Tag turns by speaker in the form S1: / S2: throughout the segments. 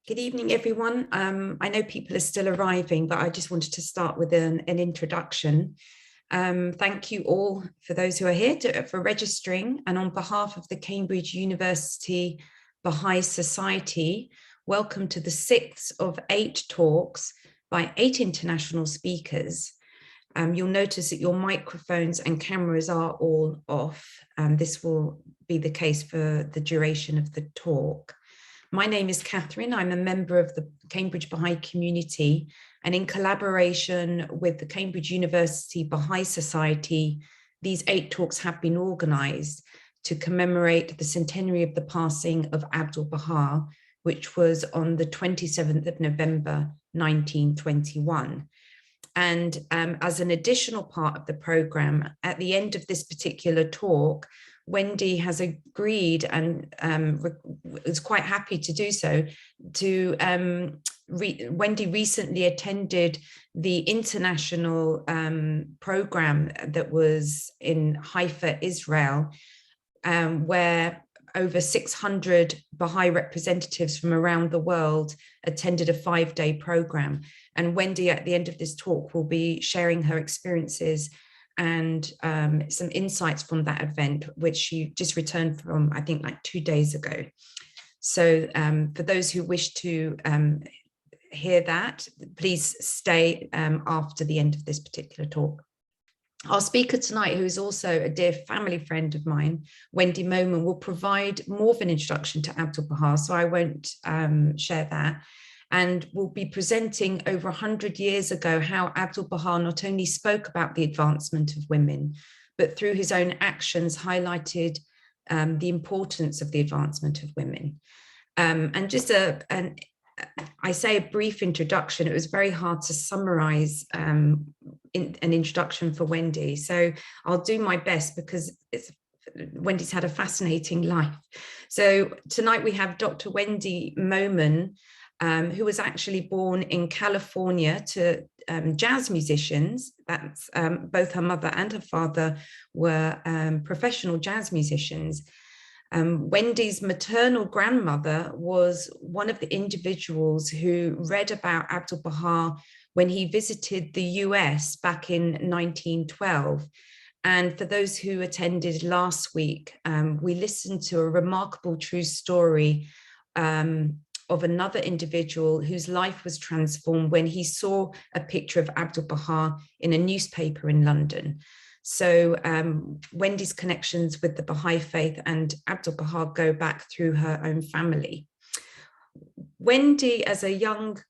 S1: Good evening, everyone. I know people are still arriving, but I just wanted to start with an introduction. Thank you all for those who are here for registering, and on behalf of the Cambridge University Bahá'í Society, welcome to the 6th of 8 talks by 8 international speakers. You'll notice that your microphones and cameras are all off. This will be the case for the duration of the talk. My name is Catherine. I'm a member of the Cambridge Baha'i community, and in collaboration with the Cambridge University Bahá'í Society, these 8 talks have been organised to commemorate the centenary of the passing of Abdu'l-Bahá, which was on the 27th of November, 1921. And as an additional part of the programme, at the end of this particular talk, Wendy has agreed and is quite happy to do so. Wendy recently attended the international program that was in Haifa, Israel, where over 600 Baha'i representatives from around the world attended a 5-day program. And Wendy, at the end of this talk, will be sharing her experiences and some insights from that event, which she just returned from, I think, like 2 days ago. So for those who wish to hear that, please stay after the end of this particular talk. Our speaker tonight, who is also a dear family friend of mine, Wendi Momen, will provide more of an introduction to Abdu'l-Bahá, so I won't share that. And will be presenting over 100 years ago how Abdu'l-Bahá not only spoke about the advancement of women, but through his own actions highlighted the importance of the advancement of women. And just I say a brief introduction. It was very hard to summarize an introduction for Wendy. So I'll do my best because Wendy's had a fascinating life. So tonight we have Dr. Wendi Momen, who was actually born in California to jazz musicians. That's both her mother and her father were professional jazz musicians. Wendy's maternal grandmother was one of the individuals who read about Abdu'l-Bahá when he visited the US back in 1912. And for those who attended last week, we listened to a remarkable true story of another individual whose life was transformed when he saw a picture of Abdu'l-Bahá in a newspaper in London. So Wendy's connections with the Baha'i faith and Abdu'l-Bahá go back through her own family. Wendy, as a young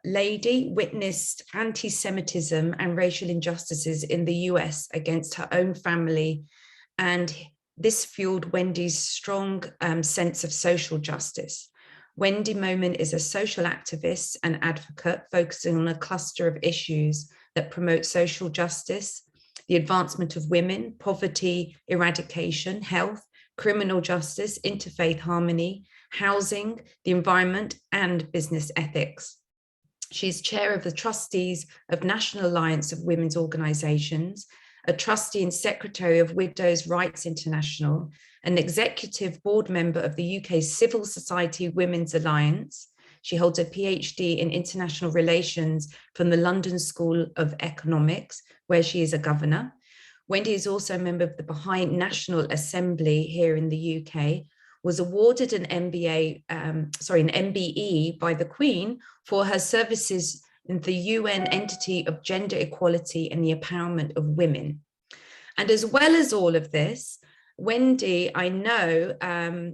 S1: lady, witnessed anti-Semitism and racial injustices in the US against her own family, and this fueled Wendy's strong sense of social justice. Wendi Momen is a social activist and advocate focusing on a cluster of issues that promote social justice, the advancement of women, poverty, eradication, health, criminal justice, interfaith harmony, housing, the environment, and business ethics. She's chair of the Trustees of National Alliance of Women's Organisations, a trustee and secretary of Widows' Rights International, an executive board member of the UK Civil Society Women's Alliance. She holds a PhD in international relations from the London School of Economics, where she is a governor. Wendy is also a member of the Baha'i National Assembly here in the UK, was awarded an MBE by the Queen for her services in the UN entity of gender equality and the empowerment of women. And as well as all of this, Wendy, I know, her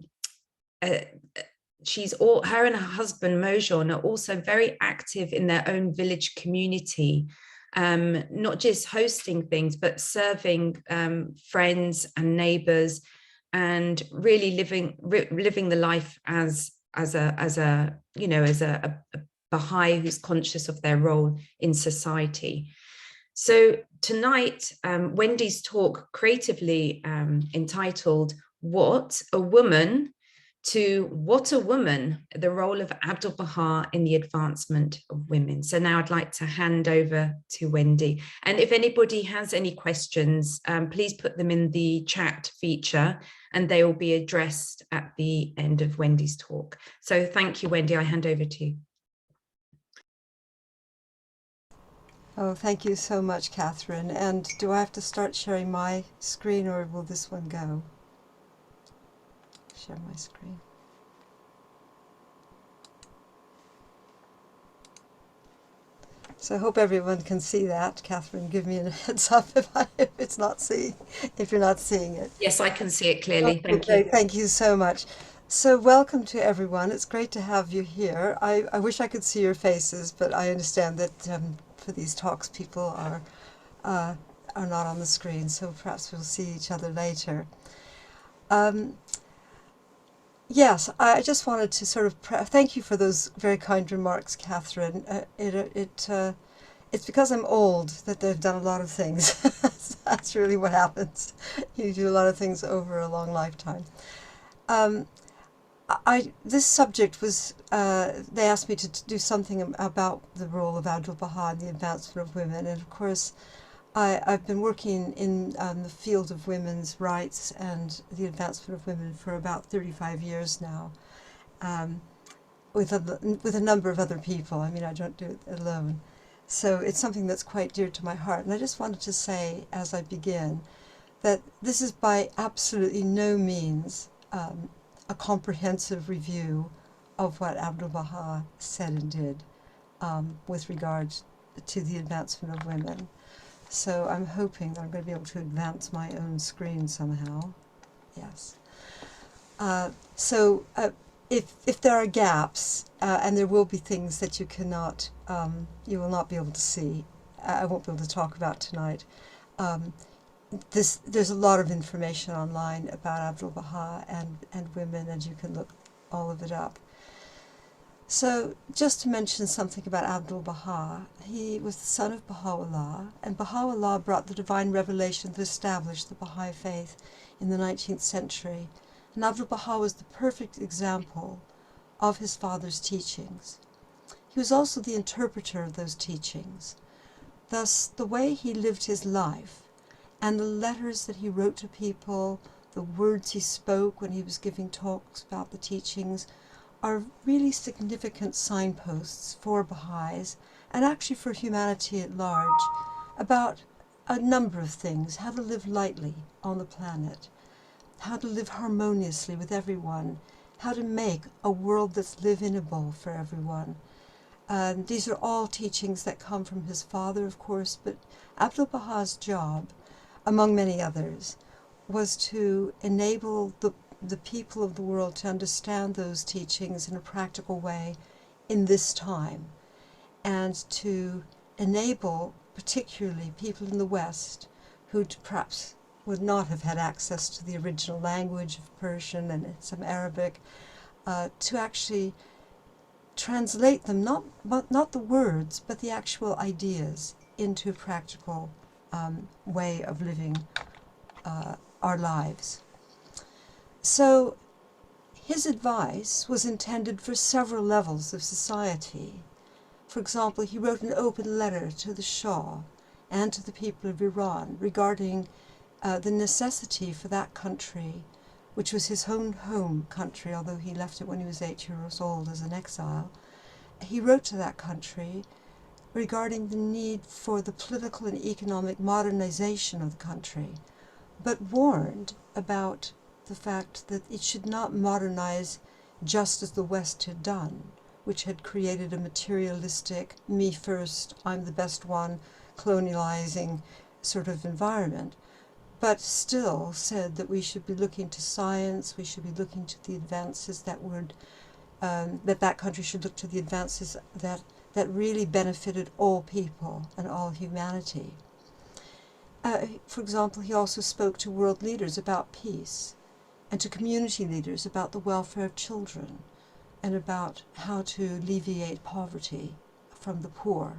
S1: and her husband Mojon are also very active in their own village community, not just hosting things, but serving friends and neighbors, and really living the life as a Baha'i who's conscious of their role in society. So tonight, Wendy's talk, creatively entitled "What a Woman to What a Woman, the role of Abdu'l-Bahá in the advancement of women. So now I'd like to hand over to Wendy. And if anybody has any questions, please put them in the chat feature and they will be addressed at the end of Wendy's talk. So thank you, Wendy. I hand over to you.
S2: Oh, thank you so much, Catherine. And do I have to start sharing my screen, or will this one go? Share my screen. So I hope everyone can see that. Catherine, give me a heads up if you're not seeing it.
S1: Yes, I can see it clearly.
S2: Okay,
S1: Thank you.
S2: thank you so much. So welcome to everyone. It's great to have you here. I wish I could see your faces, but I understand that for these talks, people are not on the screen, so perhaps we'll see each other later. Yes, I just wanted to sort of thank you for those very kind remarks, Catherine. It's because I'm old that they've done a lot of things. That's really what happens. You do a lot of things over a long lifetime. This subject was, they asked me to do something about the role of Abdu'l-Bahá in the advancement of women, and of course I've been working in the field of women's rights and the advancement of women for about 35 years now, with a number of other people. I mean, I don't do it alone. So it's something that's quite dear to my heart. And I just wanted to say, as I begin, that this is by absolutely no means a comprehensive review of what Abdu'l-Bahá said and did with regard to the advancement of women. So I'm hoping that I'm going to be able to advance my own screen somehow. Yes. If there are gaps, and there will be things that you cannot, you will not be able to see, I won't be able to talk about tonight. There's a lot of information online about Abdu'l-Bahá and women, and you can look all of it up. So just to mention something about Abdu'l-Bahá, he was the son of Baha'u'llah, and Baha'u'llah brought the divine revelation that established the Baha'i faith in the 19th century. And Abdu'l-Bahá was the perfect example of his father's teachings. He was also the interpreter of those teachings. Thus, the way he lived his life and the letters that he wrote to people, the words he spoke when he was giving talks about the teachings, are really significant signposts for Baha'is and actually for humanity at large about a number of things: how to live lightly on the planet, how to live harmoniously with everyone, how to make a world that's live-inable for everyone. These are all teachings that come from his father, of course, but Abdu'l-Bahá's job, among many others, was to enable the people of the world to understand those teachings in a practical way in this time, and to enable particularly people in the West who perhaps would not have had access to the original language of Persian and some Arabic, to actually translate them, not the words, but the actual ideas into a practical way of living our lives. So his advice was intended for several levels of society. For example, he wrote an open letter to the Shah and to the people of Iran regarding the necessity for that country, which was his own home country, although he left it when he was 8 years old as an exile. He wrote to that country regarding the need for the political and economic modernization of the country, but warned about the fact that it should not modernize just as the West had done, which had created a materialistic, me first, I'm the best one, colonializing sort of environment, but still said that we should be looking to science, we should be looking to the advances that would, that country should look to the advances that really benefited all people and all humanity. For example, he also spoke to world leaders about peace, and to community leaders about the welfare of children, and about how to alleviate poverty from the poor.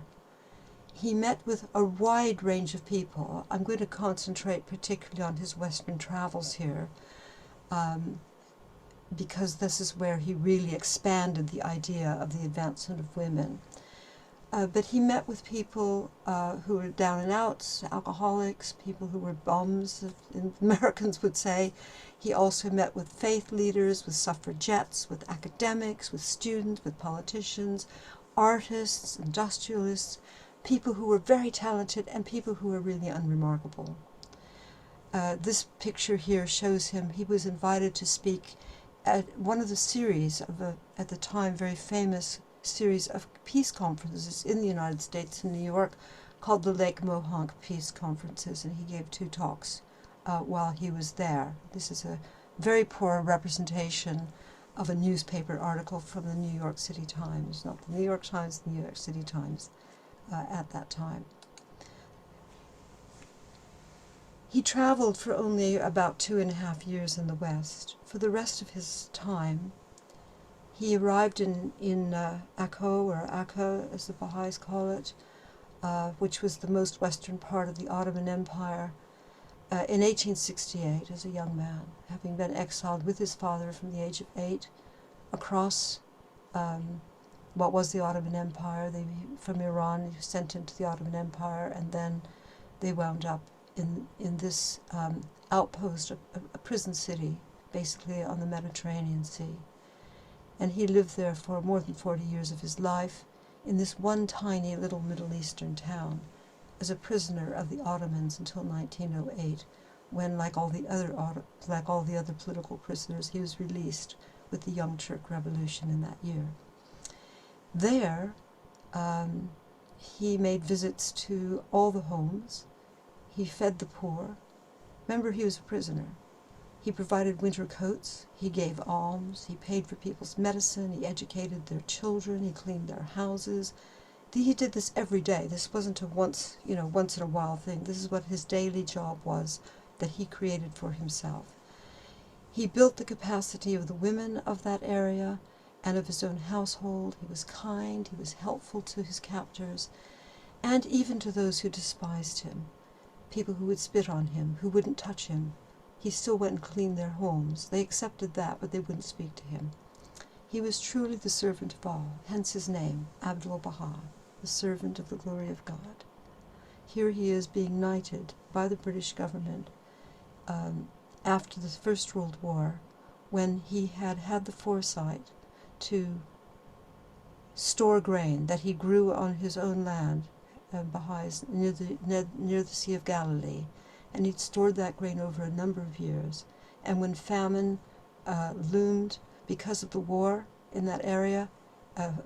S2: He met with a wide range of people. I'm going to concentrate particularly on his Western travels here, because this is where he really expanded the idea of the advancement of women. But he met with people who were down and outs, alcoholics, people who were bums, Americans would say. He also met with faith leaders, with suffragettes, with academics, with students, with politicians, artists, industrialists, people who were very talented and people who were really unremarkable. This picture here shows him. He was invited to speak at one of the series of at the time, very famous series of peace conferences in the United States in New York called the Lake Mohank Peace Conferences, and he gave 2 talks while he was there. This is a very poor representation of a newspaper article from the New York City Times, not the New York Times, the New York City Times at that time. He traveled for only about 2.5 years in the West. For the rest of his time, he arrived in Akko, or Akka as the Baha'is call it, which was the most western part of the Ottoman Empire, in 1868 as a young man, having been exiled with his father from the age of 8 across what was the Ottoman Empire. From Iran, he was sent into the Ottoman Empire, and then they wound up in this outpost, a prison city, basically on the Mediterranean Sea. And he lived there for more than 40 years of his life in this one tiny little Middle Eastern town as a prisoner of the Ottomans until 1908, when, like all the other political prisoners, he was released with the Young Turk Revolution in that year. There, he made visits to all the homes. He fed the poor. Remember, he was a prisoner. He provided winter coats. He gave alms. He paid for people's medicine. He educated their children. He cleaned their houses. He did this every day. This wasn't a once in a while thing. This is what his daily job was that he created for himself. He built the capacity of the women of that area and of his own household. He was kind. He was helpful to his captors, and even to those who despised him. People who would spit on him, who wouldn't touch him. He still went and cleaned their homes. They accepted that, but they wouldn't speak to him. He was truly the servant of all, hence his name, Abdu'l-Bahá, the servant of the glory of God. Here he is being knighted by the British government after the First World War, when he had had the foresight to store grain that he grew on his own land, Baha'is, near the Sea of Galilee, and he'd stored that grain over a number of years. And when famine loomed because of the war in that area,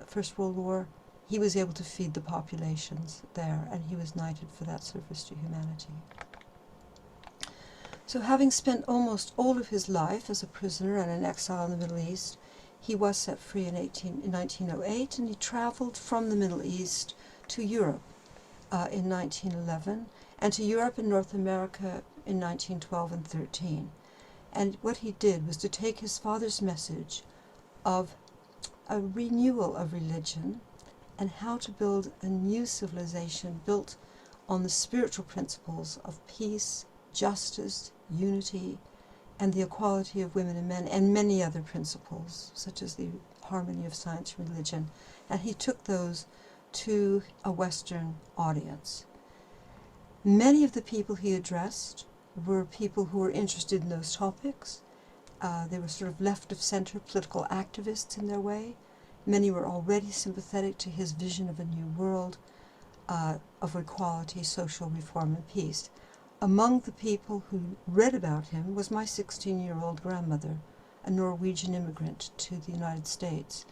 S2: First World War, he was able to feed the populations there, and he was knighted for that service to humanity. So having spent almost all of his life as a prisoner and an exile in the Middle East, he was set free in 1908, and he traveled from the Middle East to Europe in 1911, and to Europe and North America in 1912 and 13. And what he did was to take his father's message of a renewal of religion and how to build a new civilization built on the spiritual principles of peace, justice, unity, and the equality of women and men, and many other principles, such as the harmony of science and religion. And he took those to a Western audience. Many of the people he addressed were people who were interested in those topics. They were sort of left-of-center political activists in their way. Many were already sympathetic to his vision of a new world, of equality, social reform, and peace. Among the people who read about him was my 16-year-old grandmother, a Norwegian immigrant to the United States,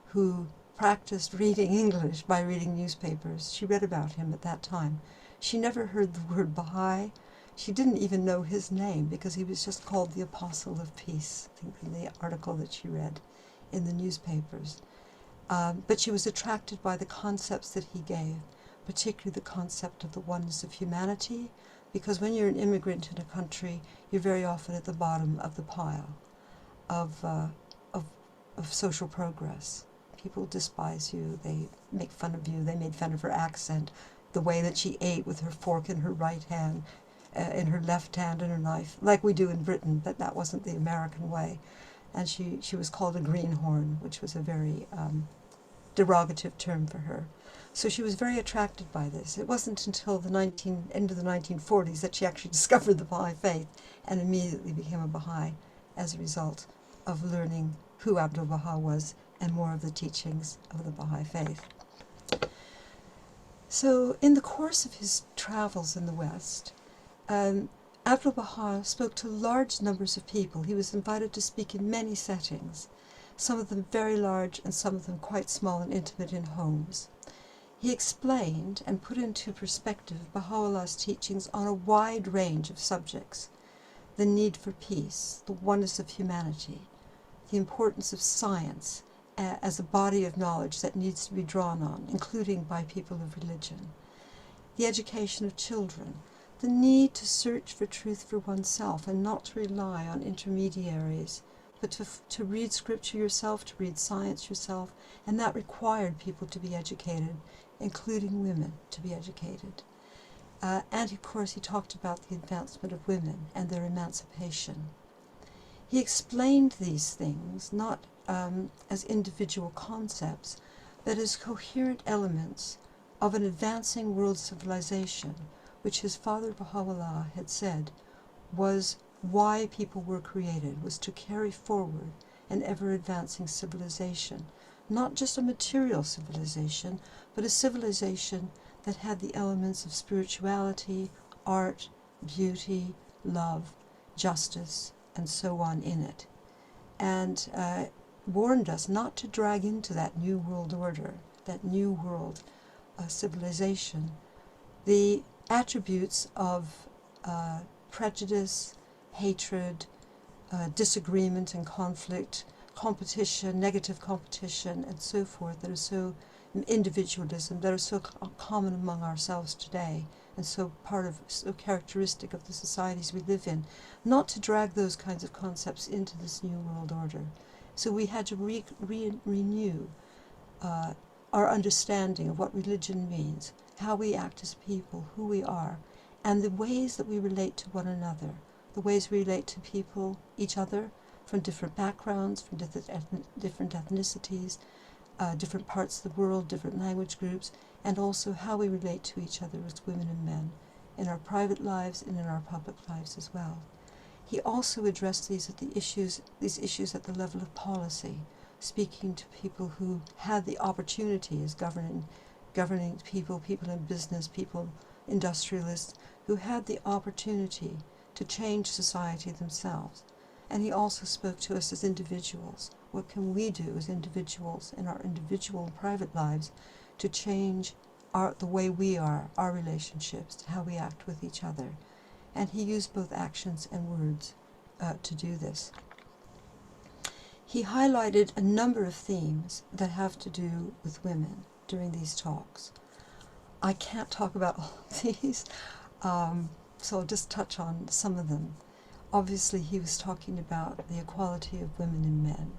S2: who practiced reading English by reading newspapers. She read about him at that time. She never heard the word Baha'i. She didn't even know his name because he was just called the Apostle of Peace, I think, in the article that she read in the newspapers. But she was attracted by the concepts that he gave, particularly the concept of the oneness of humanity, because when you're an immigrant in a country, you're very often at the bottom of the pile of social progress. People despise you, they make fun of you, they made fun of her accent, the way that she ate with her fork in her right hand, in her left hand and her knife, like we do in Britain, but that wasn't the American way. and she was called a greenhorn, which was a very derogative term for her. So she was very attracted by this. It wasn't until the end of the 1940s that she actually discovered the Baha'i faith and immediately became a Baha'i as a result of learning who Abdu'l-Bahá was and more of the teachings of the Baha'i faith. So in the course of his travels in the West, Abdu'l-Bahá spoke to large numbers of people. He was invited to speak in many settings, some of them very large and some of them quite small and intimate in homes. He explained and put into perspective Baha'u'llah's teachings on a wide range of subjects: the need for peace, the oneness of humanity, the importance of science as a body of knowledge that needs to be drawn on, including by people of religion, the education of children, the need to search for truth for oneself and not to rely on intermediaries, but to read scripture yourself, to read science yourself, and that required people to be educated, including women to be educated. And of course he talked about the advancement of women and their emancipation. He explained these things not as individual concepts, but as coherent elements of an advancing world civilization, which his father Baha'u'llah had said was why people were created, was to carry forward an ever-advancing civilization, not just a material civilization, but a civilization that had the elements of spirituality, art, beauty, love, justice, and so on in it, and warned us not to drag into that new world order, that new world civilization, the attributes of prejudice, hatred, disagreement and conflict, competition, negative competition, and so forth, that are so individualism, that are so common among ourselves today, and so characteristic of the societies we live in, not to drag those kinds of concepts into this new world order. So we had to renew our understanding of what religion means, how we act as people, who we are, and the ways that we relate to one another, the ways we relate to people, each other, from different backgrounds, from different ethnicities, different parts of the world, different language groups, and also how we relate to each other as women and men, in our private lives and in our public lives as well. He also addressed these issues at the level of policy, speaking to people who had the opportunity as governing people in business, people, industrialists, who had the opportunity to change society themselves. And he also spoke to us as individuals. What can we do as individuals in our individual and private lives to change the way we are, our relationships, how we act with each other? And he used both actions and words to do this. He highlighted a number of themes that have to do with women during these talks. I can't talk about all of these, so I'll just touch on some of them. Obviously, he was talking about the equality of women and men,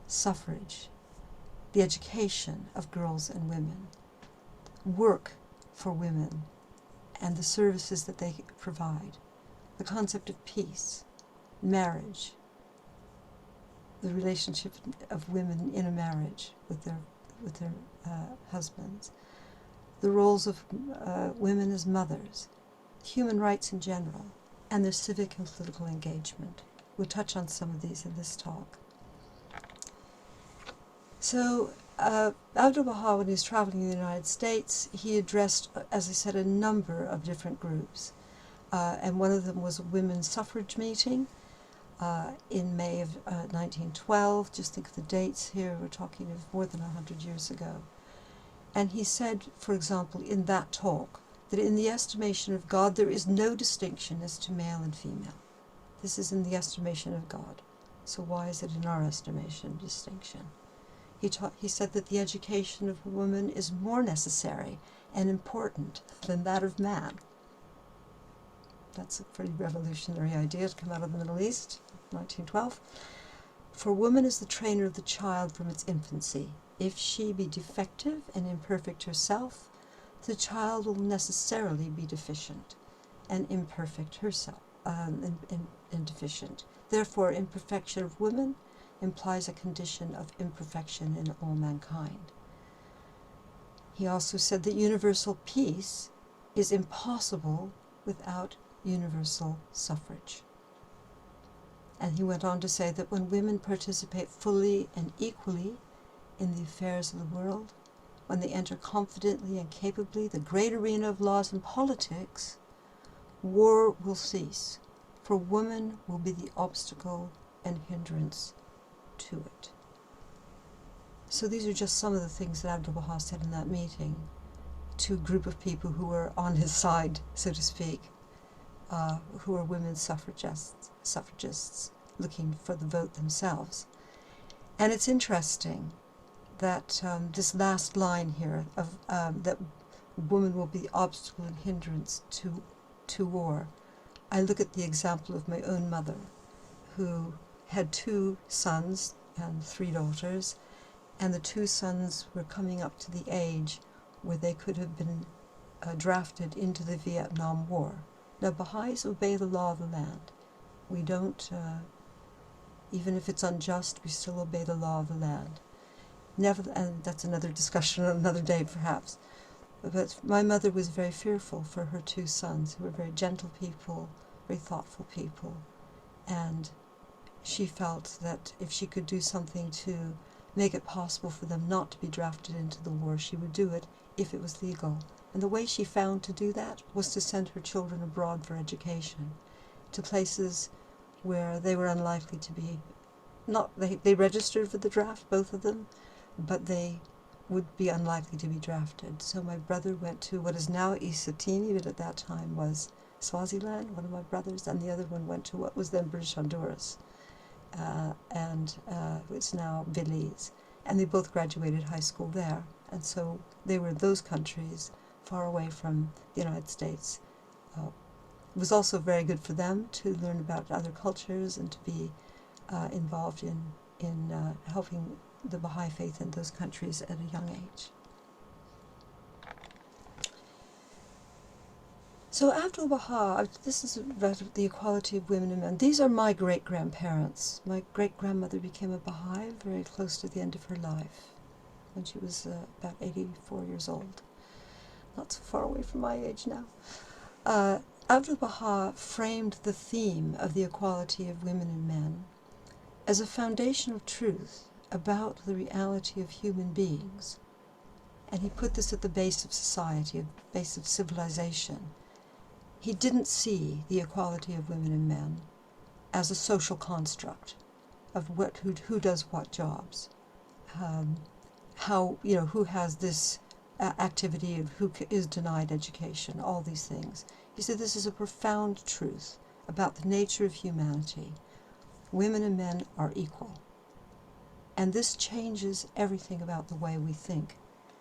S2: suffrage, the education of girls and women, work for women and the services that they provide, the concept of peace, marriage, the relationship of women in a marriage with their husbands, the roles of women as mothers, human rights in general, and their civic and political engagement. We'll touch on some of these in this talk. So Abdu'l-Bahá, when he was traveling in the United States, he addressed, as I said, a number of different groups. And one of them was a women's suffrage meeting in May of 1912. Just think of the dates here. We're talking of more than 100 years ago. And he said, for example, in that talk, that in the estimation of God, there is no distinction as to male and female. This is in the estimation of God. So why is it in our estimation distinction? He said that the education of a woman is more necessary and important than that of man. That's a pretty revolutionary idea to come out of the Middle East, 1912. For woman is the trainer of the child from its infancy. If she be defective and imperfect herself, the child will necessarily be deficient and imperfect herself. and deficient. Therefore, imperfection of women implies a condition of imperfection in all mankind. He also said that universal peace is impossible without universal suffrage. And he went on to say that when women participate fully and equally in the affairs of the world, when they enter confidently and capably the great arena of laws and politics, war will cease, for woman will be the obstacle and hindrance to it. So these are just some of the things that Abdu'l-Bahá said in that meeting to a group of people who were on his side, so to speak, who are women's suffragists looking for the vote themselves. And it's interesting that this last line here of that woman will be the obstacle and hindrance to war. I look at the example of my own mother, who had 2 sons and 3 daughters, and the 2 sons were coming up to the age where they could have been drafted into the Vietnam War. Now, Baha'is obey the law of the land. We don't, even if it's unjust, we still obey the law of the land. Never, and that's another discussion on another day, perhaps. But my mother was very fearful for her 2 sons, who were very gentle people, very thoughtful people, and she felt that if she could do something to make it possible for them not to be drafted into the war, she would do it if it was legal. And the way she found to do that was to send her children abroad for education, to places where they were unlikely to be, they registered for the draft, both of them, but they would be unlikely to be drafted. So my brother went to what is now Eswatini, but at that time was Swaziland, one of my brothers, and the other one went to what was then British Honduras, and it's now Belize. And they both graduated high school there. And so they were in those countries, far away from the United States. It was also very good for them to learn about other cultures and to be involved in helping the Baha'i faith in those countries at a young age. So Abdu'l-Bahá, this is about the equality of women and men. These are my great-grandparents. My great-grandmother became a Baha'i very close to the end of her life, when she was about 84 years old. Not so far away from my age now. Abdu'l-Bahá framed the theme of the equality of women and men as a foundation of truth about the reality of human beings. And he put this at the base of society, at the base of civilization. He didn't see the equality of women and men as a social construct of who does what jobs, who has this activity, of who is denied education, all these things. He said this is a profound truth about the nature of humanity. Women and men are equal. And this changes everything about the way we think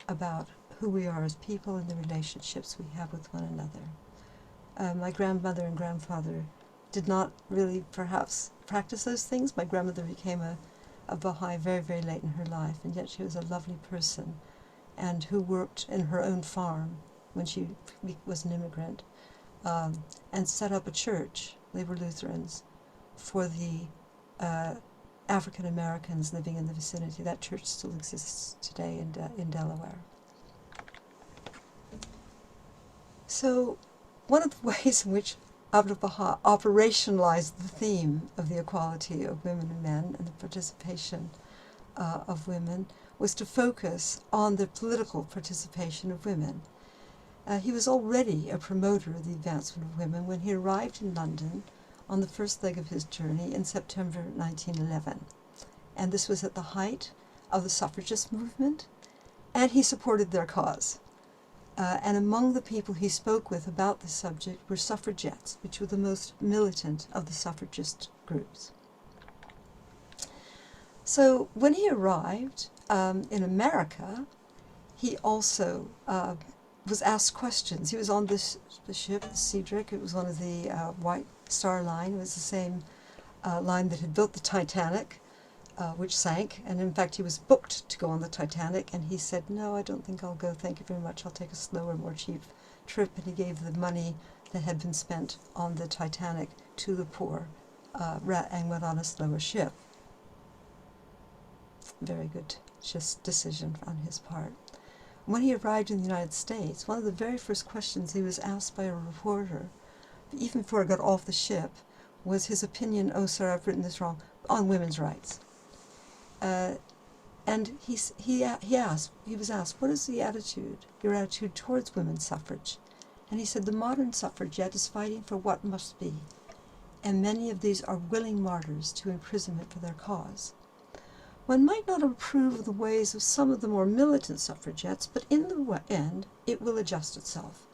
S2: about who we are as people and the relationships we have with one another. My grandmother and grandfather did not really perhaps practice those things. My grandmother became a Baha'i very, very late in her life, and yet she was a lovely person and who worked in her own farm when she was an immigrant, and set up a church, they were Lutherans, for the African Americans living in the vicinity. That church still exists today in Delaware. So one of the ways in which Abdu'l-Bahá operationalized the theme of the equality of women and men and the participation of women was to focus on the political participation of women. He was already a promoter of the advancement of women when he arrived in London on the first leg of his journey in September 1911. And this was at the height of the suffragist movement, and he supported their cause. And among the people he spoke with about this subject were suffragettes, which were the most militant of the suffragist groups. So when he arrived in America, he also was asked questions. He was on the ship, the Cedric. It was one of the White Star Line. It was the same line that had built the Titanic, which sank. And in fact, he was booked to go on the Titanic. And he said, "No, I don't think I'll go. Thank you very much. I'll take a slower, more cheap trip." And he gave the money that had been spent on the Titanic to the poor and went on a slower ship. Very good just decision on his part. When he arrived in the United States, one of the very first questions he was asked by a reporter, even before he got off the ship, was his opinion, oh sir, I've written this wrong, on women's rights. And he was asked, what is your attitude towards women's suffrage? And he said, the modern suffragette is fighting for what must be, and many of these are willing martyrs to imprisonment for their cause. One might not approve of the ways of some of the more militant suffragettes, but in the end, it will adjust itself.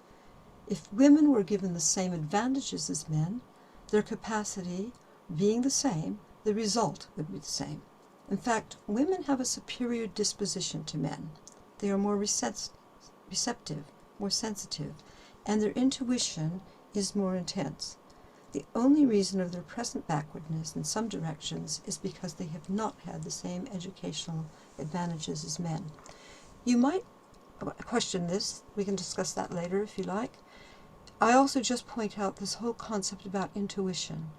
S2: If women were given the same advantages as men, their capacity being the same, the result would be the same. In fact, women have a superior disposition to men. They are more receptive, more sensitive, and their intuition is more intense. The only reason of their present backwardness in some directions is because they have not had the same educational advantages as men. You might question this. We can discuss that later if you like. I also just point out this whole concept about intuition.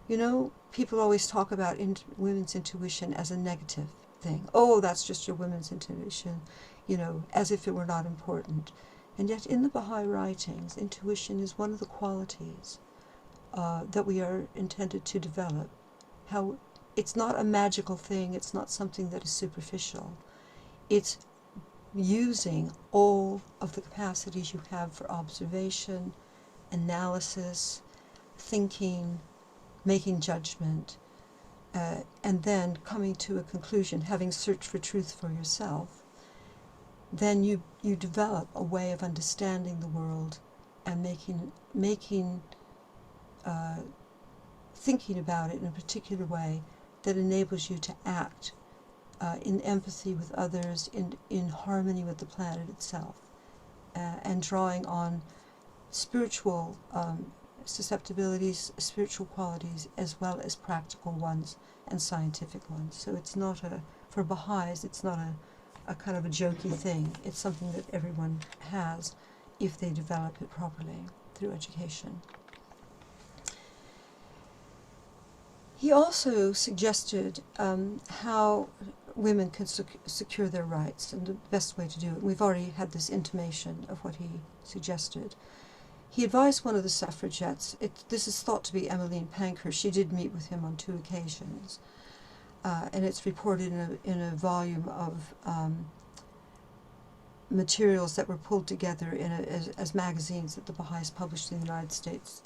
S2: You know, people always talk about women's intuition as a negative thing. Oh, that's just your women's intuition, you know, as if it were not important. And yet in the Baha'i writings, intuition is one of the qualities that we are intended to develop. How it's not a magical thing, it's not something that is superficial. It's using all of the capacities you have for observation, analysis, thinking, making judgment, and then coming to a conclusion, having searched for truth for yourself. Then you develop a way of understanding the world and thinking about it in a particular way that enables you to act in empathy with others, in harmony with the planet itself, and drawing on spiritual susceptibilities, spiritual qualities, as well as practical ones and scientific ones. So it's not for Baha'is, it's not a kind of a jokey thing. It's something that everyone has if they develop it properly through education. He also suggested how women could secure their rights and the best way to do it. We've already had this intimation of what he suggested. He advised one of the suffragettes, this is thought to be Emmeline Pankhurst, she did meet with him on 2 occasions, and it's reported in a volume of materials that were pulled together as magazines that the Baha'is published in the United States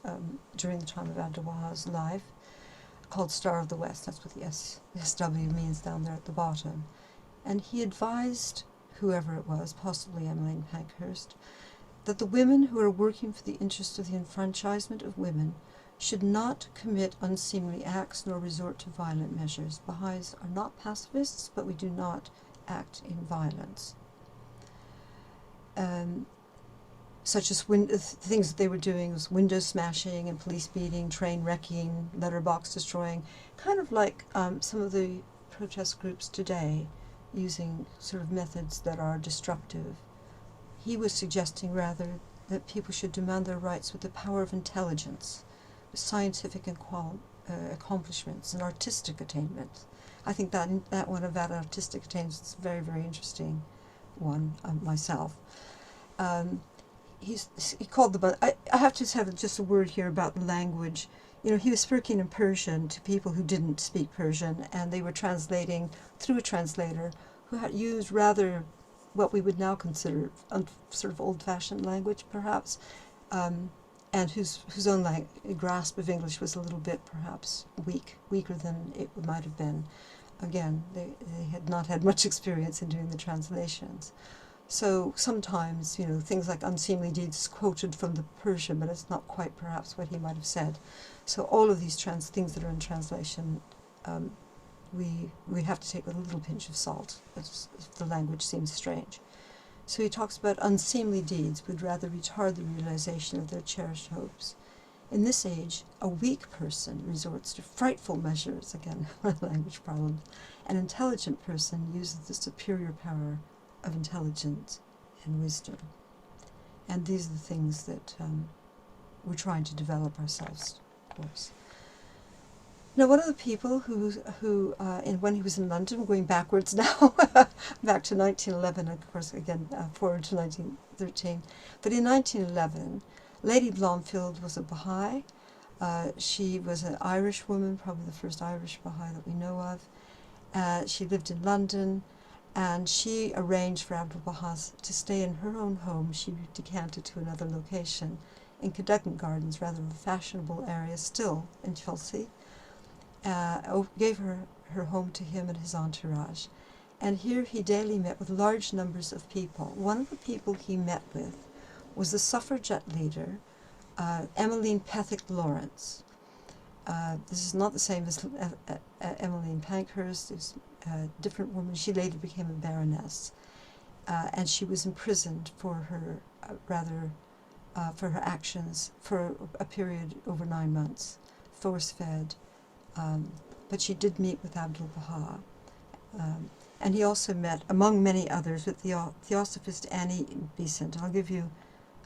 S2: during the time of Abdu'l-Bahá's life, called Star of the West. That's what the SW means down there at the bottom. And he advised whoever it was, possibly Emmeline Pankhurst, that the women who are working for the interest of the enfranchisement of women should not commit unseemly acts nor resort to violent measures. Baha'is are not pacifists, but we do not act in violence. Such as things that they were doing was window smashing and police beating, train wrecking, letterbox destroying, kind of like some of the protest groups today, using sort of methods that are destructive. He was suggesting rather that people should demand their rights with the power of intelligence, scientific accomplishments, and artistic attainments. I think that one about artistic attainments is a very, very interesting one myself. He called the. I have to have just a word here about the language. You know, he was speaking in Persian to people who didn't speak Persian, and they were translating through a translator who had used rather what we would now consider sort of old-fashioned language, perhaps, and whose own grasp of English was a little bit, perhaps, weaker than it might have been. Again, they had not had much experience in doing the translations. So sometimes, you know, things like unseemly deeds is quoted from the Persian, but it's not quite perhaps what he might have said. So all of these things that are in translation, we have to take with a little pinch of salt if the language seems strange. So he talks about unseemly deeds would rather retard the realization of their cherished hopes. In this age, a weak person resorts to frightful measures, again, language problems. An intelligent person uses the superior power of intelligence and wisdom. And these are the things that we're trying to develop ourselves, of course. Now, one of the people who when he was in London, we're going backwards now, back to 1911, of course, again, forward to 1913. But in 1911, Lady Blomfield was a Baha'i. She was an Irish woman, probably the first Irish Baha'i that we know of. She lived in London, and she arranged for Abdu'l-Bahá to stay in her own home. She decanted to another location in Cadogan Gardens, rather a fashionable area still in Chelsea. Gave her home to him and his entourage. And here he daily met with large numbers of people. One of the people he met with was the suffragette leader, Emmeline Pethick Lawrence. This is not the same as Emmeline Pankhurst. It's a different woman. She later became a baroness. And she was imprisoned for her for her actions for a period over 9 months, force-fed. But she did meet with Abdu'l-Bahá. And he also met, among many others, with the Theosophist Annie Beeson. I'll give you,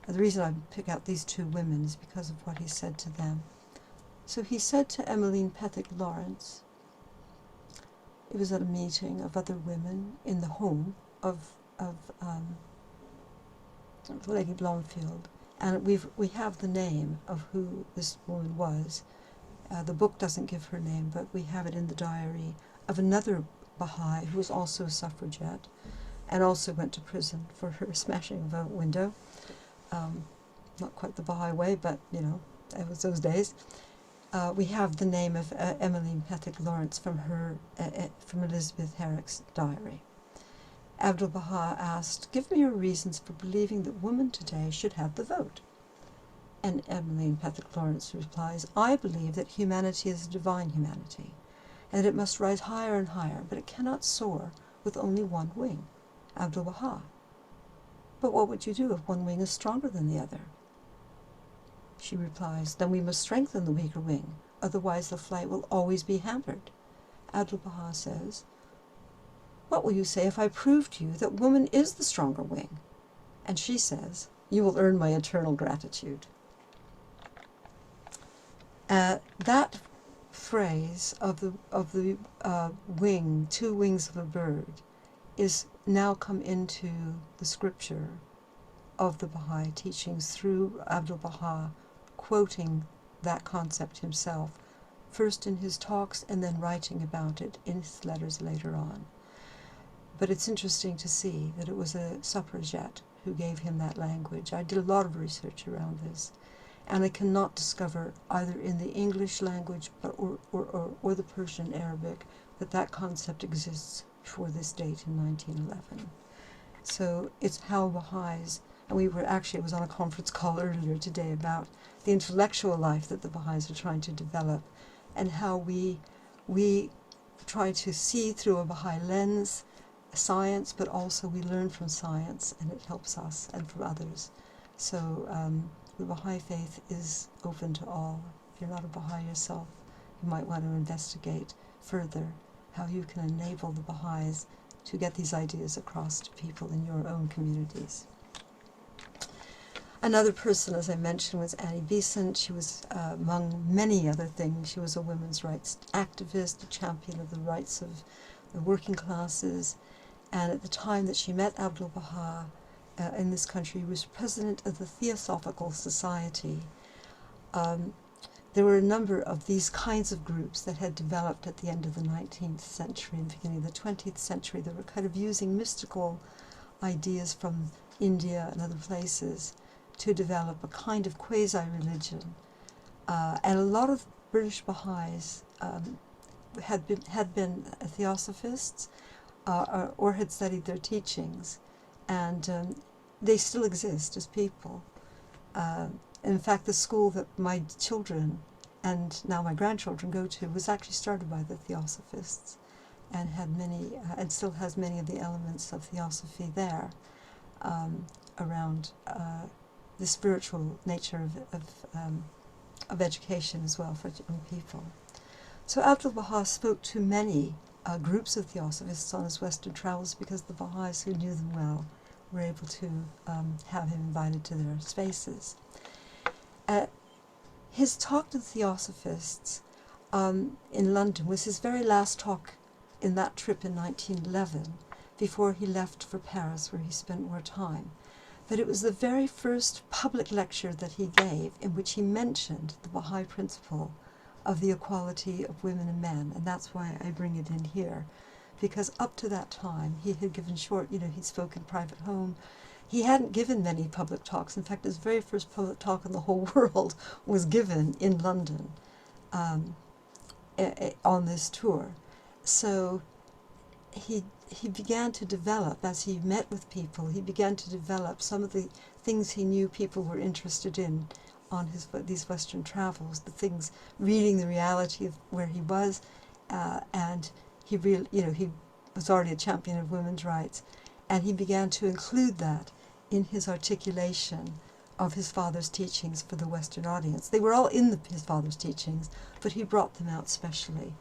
S2: the reason I pick out these two women is because of what he said to them. So he said to Emmeline Pethick Lawrence, it was at a meeting of other women in the home of Lady Blomfield, and we have the name of who this woman was. The book doesn't give her name, but we have it in the diary of another Baha'i who was also a suffragette and also went to prison for her smashing of a window. Not quite the Baha'i way, but, you know, it was those days. We have the name of Emmeline Pethick Lawrence from Elizabeth Herrick's diary. Abdu'l-Bahá asked, "Give me your reasons for believing that women today should have the vote." And Emmeline Pethick Lawrence replies, "I believe that humanity is a divine humanity, and that it must rise higher and higher, but it cannot soar with only one wing, Abdu'l-Bahá. But what would you do if one wing is stronger than the other?" She replies, "Then we must strengthen the weaker wing, otherwise the flight will always be hampered." Abdu'l-Bahá says, "What will you say if I prove to you that woman is the stronger wing?" And she says, "You will earn my eternal gratitude." That phrase of the wing, two wings of a bird, is now come into the scripture of the Baha'i teachings through Abdu'l-Bahá quoting that concept himself, first in his talks and then writing about it in his letters later on. But it's interesting to see that it was a suffragette who gave him that language. I did a lot of research around this, and I cannot discover either in the English language or the Persian Arabic that concept exists before this date in 1911. So it's how Baha'is, and it was on a conference call earlier today about the intellectual life that the Baha'is are trying to develop, and how we try to see through a Baha'i lens science, but also we learn from science, and it helps us and from others. So the Baha'i faith is open to all. If you're not a Baha'i yourself, you might want to investigate further how you can enable the Baha'is to get these ideas across to people in your own communities. Another person, as I mentioned, was Annie Beeson. She was, among many other things, she was a women's rights activist, a champion of the rights of the working classes, and at the time that she met Abdu'l-Bahá in this country, was president of the Theosophical Society. There were a number of these kinds of groups that had developed at the end of the 19th century and beginning of the 20th century that were kind of using mystical ideas from India and other places to develop a kind of quasi-religion. And a lot of British Baha'is had been Theosophists or had studied their teachings, and they still exist as people. In fact, the school that my children and now my grandchildren go to was actually started by the Theosophists, and had many, and still has many of the elements of Theosophy there around the spiritual nature of education as well for young people. So Abdu'l-Bahá spoke to many groups of Theosophists on his Western travels, because the Baha'is who knew them well were able to have him invited to their spaces. His talk to the Theosophists in London was his very last talk in that trip in 1911, before he left for Paris, where he spent more time. But it was the very first public lecture that he gave in which he mentioned the Baha'i principle of the equality of women and men, and that's why I bring it in here. Because up to that time, he had given short, he'd spoken private home. He hadn't given many public talks. In fact, his very first public talk in the whole world was given in London on this tour. So he began to develop, as he met with people, he began to develop some of the things he knew people were interested in on these Western travels, the things, reading the reality of where he was, and he was already a champion of women's rights, and he began to include that in his articulation of his father's teachings for the Western audience. They were all in his father's teachings, but he brought them out specially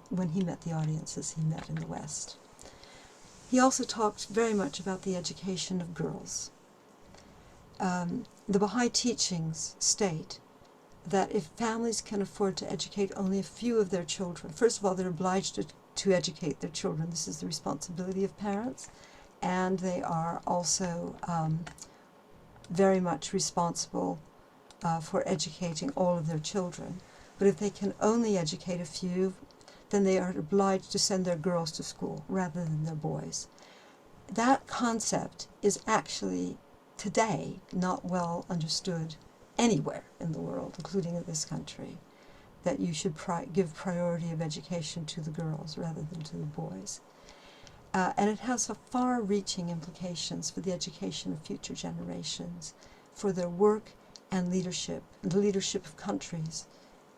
S2: when he met the audiences he met in the West. He also talked very much about the education of girls. The Baha'i teachings state that if families can afford to educate only a few of their children, first of all, they're obliged to educate their children. This is the responsibility of parents, and they are also very much responsible for educating all of their children. But if they can only educate a few, then they are obliged to send their girls to school rather than their boys. That concept is actually today not well understood anywhere in the world, including in this country, that you should give priority of education to the girls rather than to the boys. And it has far-reaching implications for the education of future generations, for their work and leadership, the leadership of countries,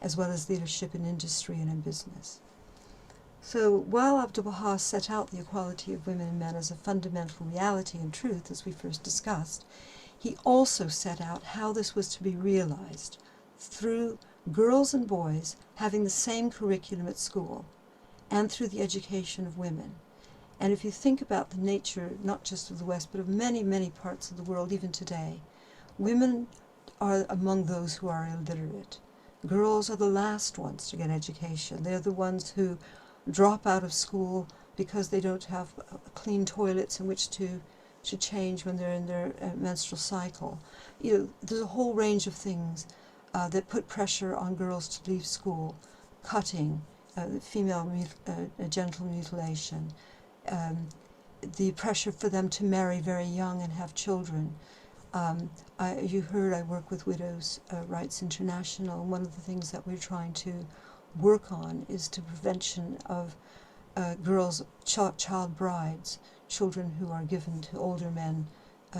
S2: as well as leadership in industry and in business. So while Abdu'l-Bahá set out the equality of women and men as a fundamental reality and truth, as we first discussed, he also set out how this was to be realized through girls and boys having the same curriculum at school and through the education of women. And if you think about the nature, not just of the West, but of many, many parts of the world, even today, women are among those who are illiterate. Girls are the last ones to get education. They're the ones who drop out of school because they don't have clean toilets in which to change when they're in their menstrual cycle. There's a whole range of things that put pressure on girls to leave school: cutting, female genital mutilation, the pressure for them to marry very young and have children. You heard I work with Widows' Rights International, and one of the things that we're trying to work on is the prevention of girls, child brides, children who are given to older men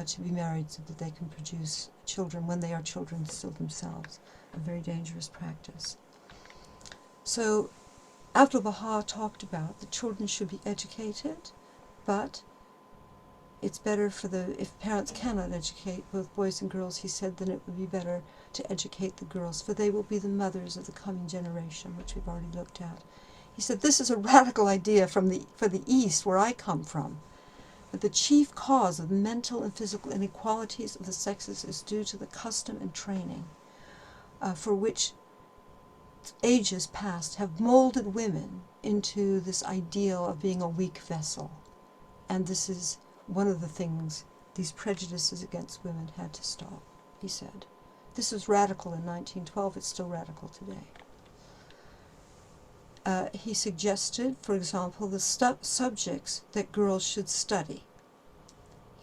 S2: to be married so that they can produce children when they are children still themselves, a very dangerous practice. So Abdu'l-Bahá talked about the children should be educated, but it's better if parents cannot educate both boys and girls, he said, then it would be better to educate the girls, for they will be the mothers of the coming generation, which we've already looked at. He said, this is a radical idea for the East, where I come from, but the chief cause of mental and physical inequalities of the sexes is due to the custom and training for which ages past have molded women into this ideal of being a weak vessel. And this is one of the things these prejudices against women had to stop, he said. This was radical in 1912, it's still radical today. He suggested, for example, the subjects that girls should study.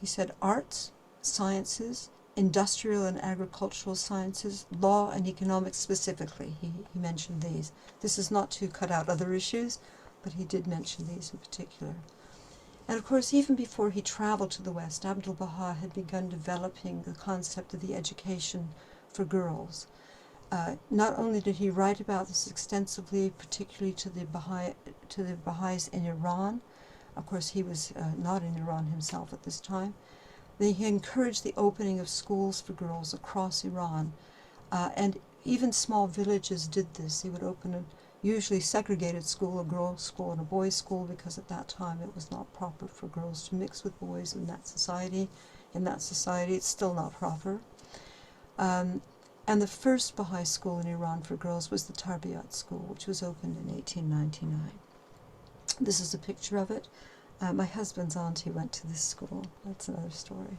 S2: He said arts, sciences, industrial and agricultural sciences, law and economics specifically. He mentioned these. This is not to cut out other issues, but he did mention these in particular. And of course, even before he traveled to the West, Abdu'l-Bahá had begun developing the concept of the education for girls. Not only did he write about this extensively, particularly to the Baha'is in Iran. Of course, he was not in Iran himself at this time. Then he encouraged the opening of schools for girls across Iran. And even small villages did this. He would open a usually segregated school, a girls' school and a boys' school, because at that time it was not proper for girls to mix with boys in that society. In that society, it's still not proper. And the first Baha'i school in Iran for girls was the Tarbiyat School, which was opened in 1899. This is a picture of it. My husband's auntie went to this school. That's another story.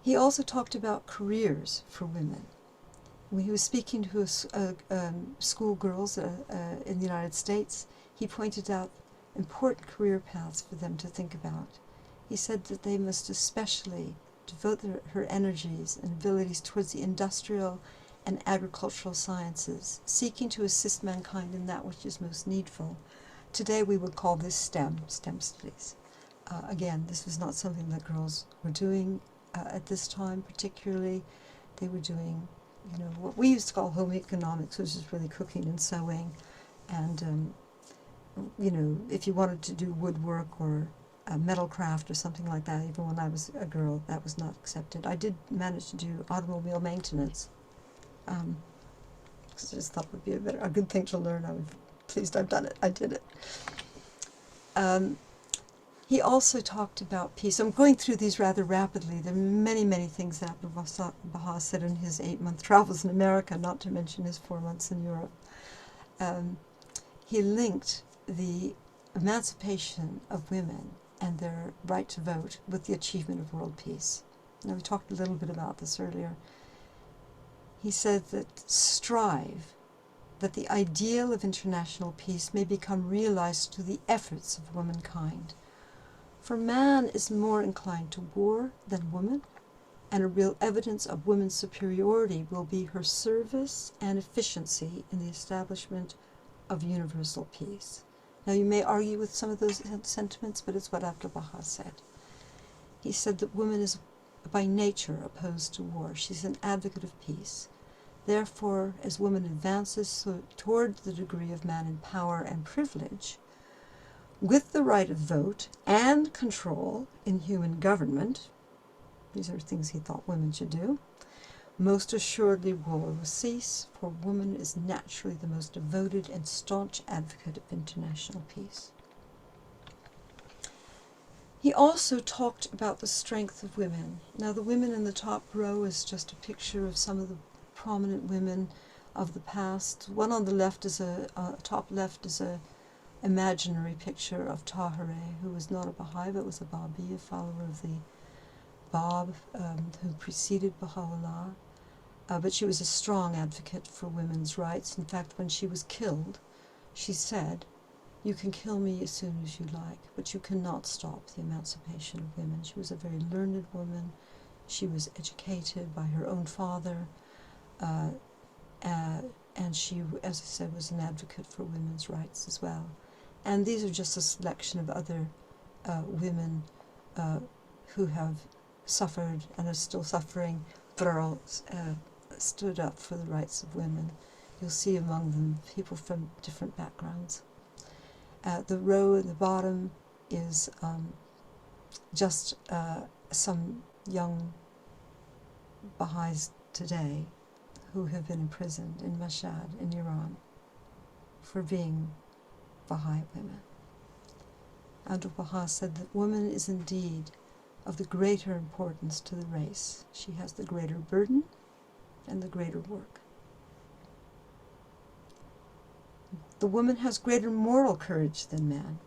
S2: He also talked about careers for women. When he was speaking to schoolgirls in the United States, he pointed out important career paths for them to think about. He said that they must especially devote her energies and abilities towards the industrial and agricultural sciences, seeking to assist mankind in that which is most needful. Today we would call this STEM studies. Again, this was not something that girls were doing at this time particularly. They were doing, what we used to call home economics, which is really cooking and sewing. And, if you wanted to do woodwork or metal craft or something like that, even when I was a girl, that was not accepted. I did manage to do automobile maintenance. Because I just thought it would be a good thing to learn. I was pleased I've done it. I did it. He also talked about peace. I'm going through these rather rapidly. There are many, many things that Abdu'l-Bahá said in his 8-month travels in America, not to mention his 4 months in Europe. He linked the emancipation of women and their right to vote with the achievement of world peace. Now, we talked a little bit about this earlier. He said that strive that the ideal of international peace may become realized through the efforts of womankind. For man is more inclined to war than woman, and a real evidence of woman's superiority will be her service and efficiency in the establishment of universal peace. Now, you may argue with some of those sentiments, but it's what Abdu'l-Bahá said. He said that woman is by nature opposed to war. She's an advocate of peace. Therefore, as woman advances toward the degree of man in power and privilege, with the right of vote and control in human government, these are things he thought women should do, most assuredly war will cease, for woman is naturally the most devoted and staunch advocate of international peace. He also talked about the strength of women. Now, the women in the top row is just a picture of some of the prominent women of the past. One on the left is top left is a imaginary picture of Tahirih, who was not a Baha'i but was a Babi, a follower of the Bab, who preceded Baha'u'llah. But she was a strong advocate for women's rights. In fact, when she was killed, she said, "You can kill me as soon as you like, but you cannot stop the emancipation of women." She was a very learned woman. She was educated by her own father. And she, as I said, was an advocate for women's rights as well. And these are just a selection of other women who have suffered and are still suffering, but are all stood up for the rights of women. You'll see among them people from different backgrounds. The row at the bottom is just some young Baha'is today who have been imprisoned in Mashhad in Iran for being Baha'i women. Abdu'l-Bahá said that woman is indeed of the greater importance to the race. She has the greater burden and the greater work. The woman has greater moral courage than man.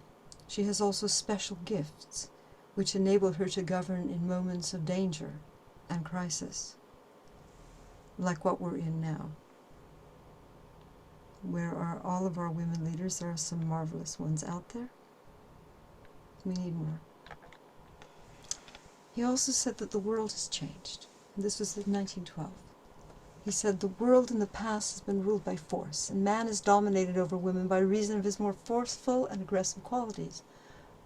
S2: She has also special gifts which enable her to govern in moments of danger and crisis, like what we're in now. Where are all of our women leaders? There are some marvelous ones out there. We need more. He also said that the world has changed. This was in 1912. He said the world in the past has been ruled by force, and man is dominated over women by reason of his more forceful and aggressive qualities,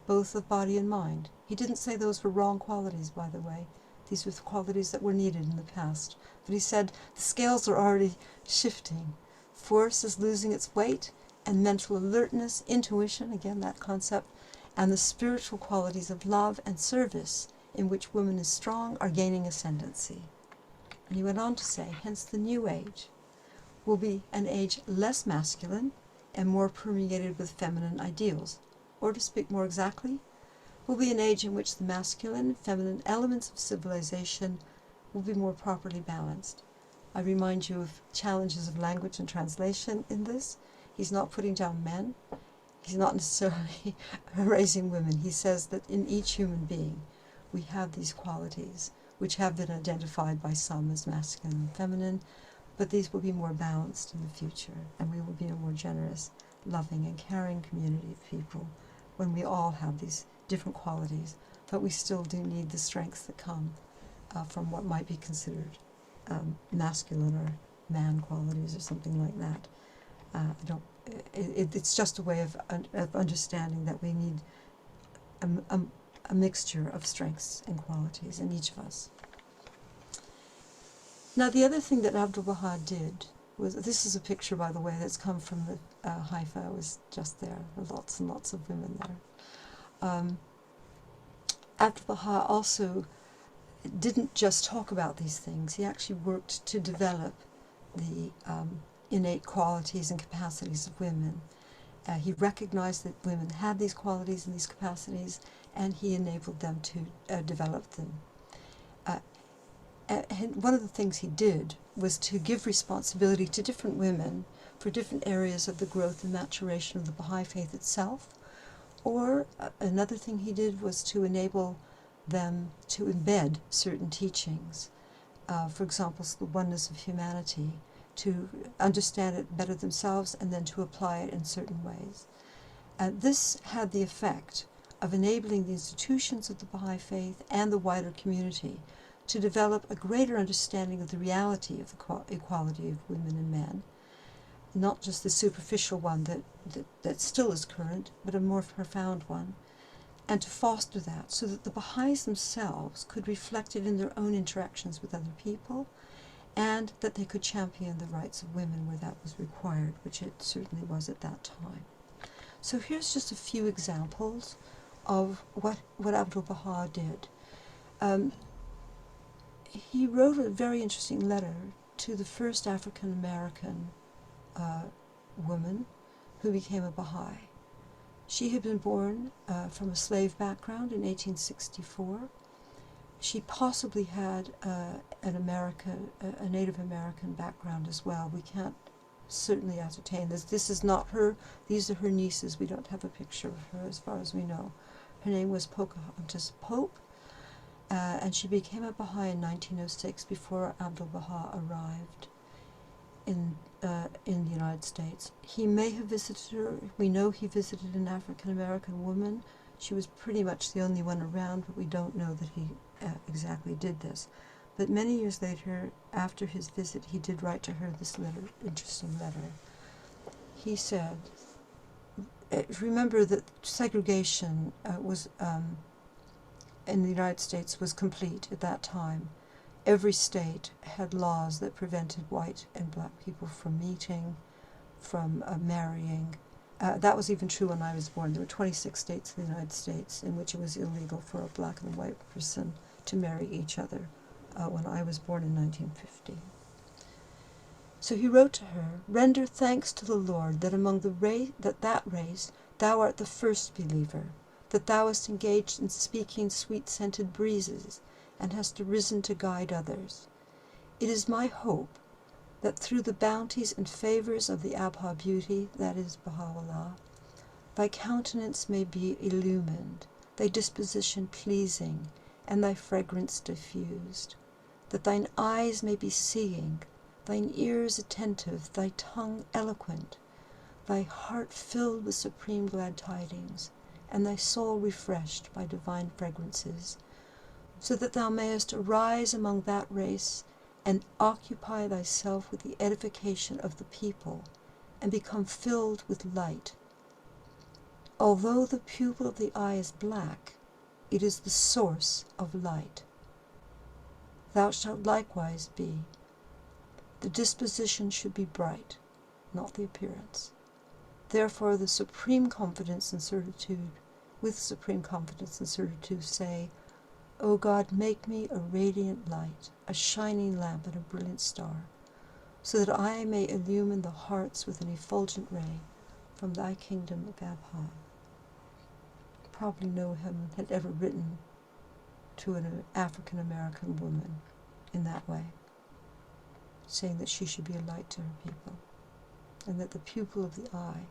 S2: both of body and mind. He didn't say those were wrong qualities, by the way. These were the qualities that were needed in the past. But he said the scales are already shifting. Force is losing its weight, and mental alertness, intuition, again that concept, and the spiritual qualities of love and service, in which woman is strong, are gaining ascendancy. And he went on to say, hence the new age will be an age less masculine and more permeated with feminine ideals. Or to speak more exactly, will be an age in which the masculine and feminine elements of civilization will be more properly balanced. I remind you of challenges of language and translation in this. He's not putting down men. He's not necessarily erasing women. He says that in each human being we have these qualities which have been identified by some as masculine and feminine, but these will be more balanced in the future, and we will be a more generous, loving and caring community of people when we all have these different qualities, but we still do need the strengths that come from what might be considered masculine or man qualities or something like that. It's just a way of understanding that we need a mixture of strengths and qualities in each of us. Now, the other thing that Abdu'l-Bahá did was, this is a picture, by the way, that's come from the Haifa. I was just there. There were lots and lots of women there. Abdu'l-Bahá also didn't just talk about these things. He actually worked to develop the innate qualities and capacities of women. He recognized that women had these qualities and these capacities, and he enabled them to develop them. And one of the things he did was to give responsibility to different women for different areas of the growth and maturation of the Baha'i faith itself. Or another thing he did was to enable them to embed certain teachings. For example, the oneness of humanity, to understand it better themselves and then to apply it in certain ways. This had the effect of enabling the institutions of the Baha'i faith and the wider community to develop a greater understanding of the reality of the equality of women and men, not just the superficial one that still is current, but a more profound one, and to foster that so that the Baha'is themselves could reflect it in their own interactions with other people, and that they could champion the rights of women where that was required, which it certainly was at that time. So here's just a few examples of what Abdu'l-Bahá did. He wrote a very interesting letter to the first African-American woman who became a Baha'i. She had been born from a slave background in 1864. She possibly had a Native American background as well. We can't certainly ascertain this. This is not her. These are her nieces. We don't have a picture of her as far as we know. Her name was Pocahontas Pope, and she became a Baha'i in 1906 before Abdu'l-Bahá arrived in the United States. He may have visited her. We know he visited an African American woman. She was pretty much the only one around, but we don't know that he exactly did this. But many years later, after his visit, he did write to her this interesting letter. He said, remember that segregation was in the United States was complete at that time. Every state had laws that prevented white and black people from meeting, from marrying. That was even true when I was born. There were 26 states in the United States in which it was illegal for a black and a white person to marry each other when I was born in 1950. So he wrote to her, "Render thanks to the Lord that among the race thou art the first believer, that thou hast engaged in speaking sweet-scented breezes, and hast arisen to guide others. It is my hope that through the bounties and favors of the Abha beauty, that is Baha'u'llah, thy countenance may be illumined, thy disposition pleasing, and thy fragrance diffused, that thine eyes may be seeing, thine ears attentive, thy tongue eloquent, thy heart filled with supreme glad tidings, and thy soul refreshed by divine fragrances, so that thou mayest arise among that race and occupy thyself with the edification of the people, and become filled with light. Although the pupil of the eye is black, it is the source of light. Thou shalt likewise be. The disposition should be bright, not the appearance. Therefore, with supreme confidence and certitude, say, O God, make me a radiant light, a shining lamp and a brilliant star, so that I may illumine the hearts with an effulgent ray from thy kingdom of Abha." Probably no one had ever written to an African American woman in that way, saying that she should be a light to her people, and that the pupil of the eye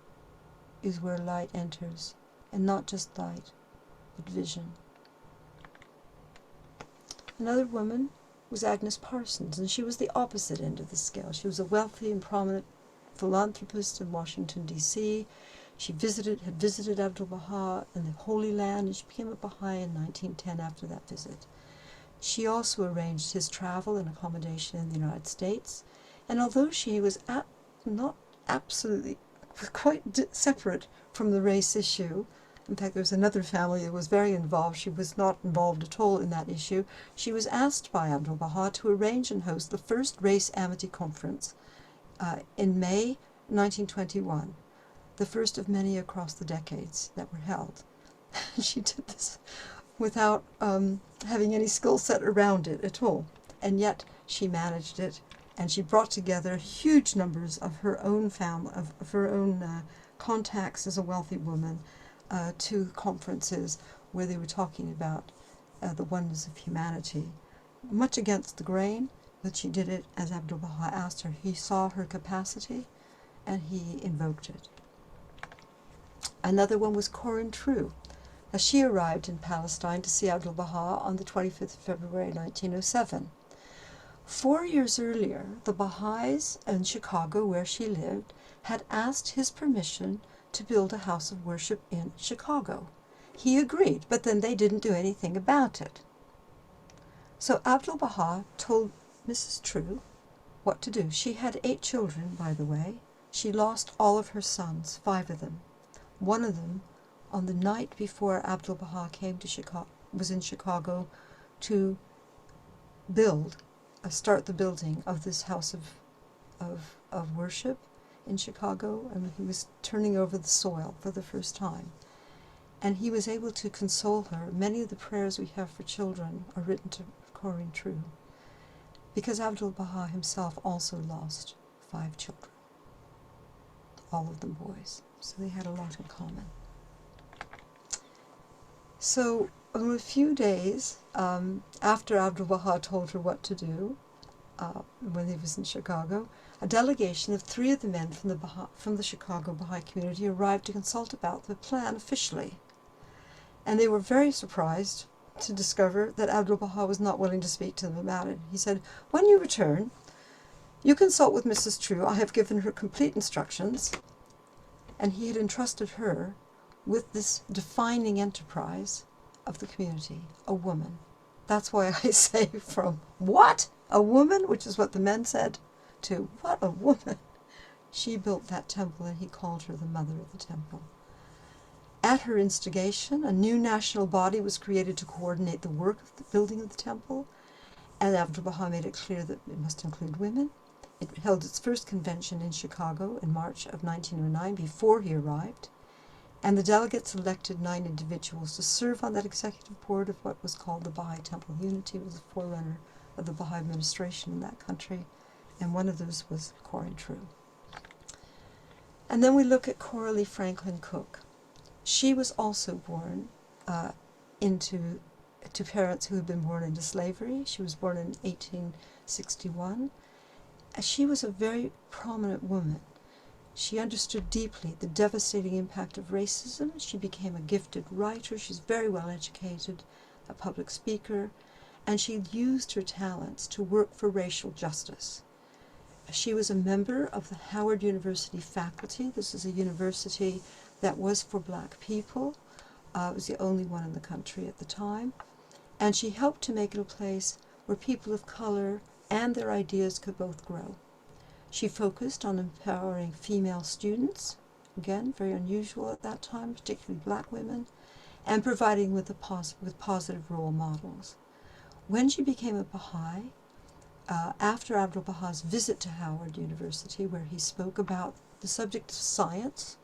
S2: is where light enters, and not just light, but vision. Another woman was Agnes Parsons, and she was the opposite end of the scale. She was a wealthy and prominent philanthropist in Washington, D.C. She had visited Abdu'l-Bahá in the Holy Land, and she became a Baha'i in 1910 after that visit. She also arranged his travel and accommodation in the United States, and although she was not absolutely quite separate from the race issue, in fact there was another family that was very involved, she was not involved at all in that issue, she was asked by Abdu'l-Bahá to arrange and host the first race amity conference in May 1921, the first of many across the decades that were held. She did this without having any skill set around it at all, and yet she managed it, and she brought together huge numbers of her own family, of her own contacts as a wealthy woman, to conferences where they were talking about the oneness of humanity, much against the grain, but she did it as Abdu'l-Bahá asked her. He saw her capacity and he invoked it. Another one was Coralie. She arrived in Palestine to see Abdu'l-Bahá on the 25th of February 1907. 4 years earlier, the Baha'is in Chicago, where she lived, had asked his permission to build a house of worship in Chicago. He agreed, but then they didn't do anything about it. So Abdu'l-Bahá told Mrs. True what to do. She had 8 children, by the way. She lost all of her sons, 5 of them. One of them, on the night before Abdu'l-Bahá came to Chicago, was in Chicago to start the building of this house of worship in Chicago, and he was turning over the soil for the first time. And he was able to console her. Many of the prayers we have for children are written to Coralie True, because Abdu'l-Bahá himself also lost 5 children, all of them boys, so they had a lot in common. So in a few days after Abdu'l-Bahá told her what to do, when he was in Chicago, a delegation of 3 of the men from the Chicago Baha'i community arrived to consult about the plan officially. And they were very surprised to discover that Abdu'l-Bahá was not willing to speak to them about it. He said, "When you return, you consult with Mrs. True. I have given her complete instructions." And he had entrusted her with this defining enterprise of the community, a woman. That's why I say from, "What? A woman?" which is what the men said, to, "What a woman." She built that temple, and he called her the mother of the temple. At her instigation, a new national body was created to coordinate the work of the building of the temple, and Abdu'l-Bahá made it clear that it must include women. It held its first convention in Chicago in March of 1909, before he arrived, and the delegates elected 9 individuals to serve on that executive board of what was called the Baha'i Temple Unity. It was a forerunner of the Baha'i administration in that country, and one of those was Coralie True. And then we look at Coralie Franklin Cook. She was also born to parents who had been born into slavery. She was born in 1861. She was a very prominent woman. She understood deeply the devastating impact of racism. She became a gifted writer. She's very well educated, a public speaker, and she used her talents to work for racial justice. She was a member of the Howard University faculty. This is a university that was for Black people. It was the only one in the country at the time. And she helped to make it a place where people of color and their ideas could both grow. She focused on empowering female students, again, very unusual at that time, particularly Black women, and providing with positive role models. When she became a Baha'i, after Abdu'l-Bahá's visit to Howard University, where he spoke about the subject of science,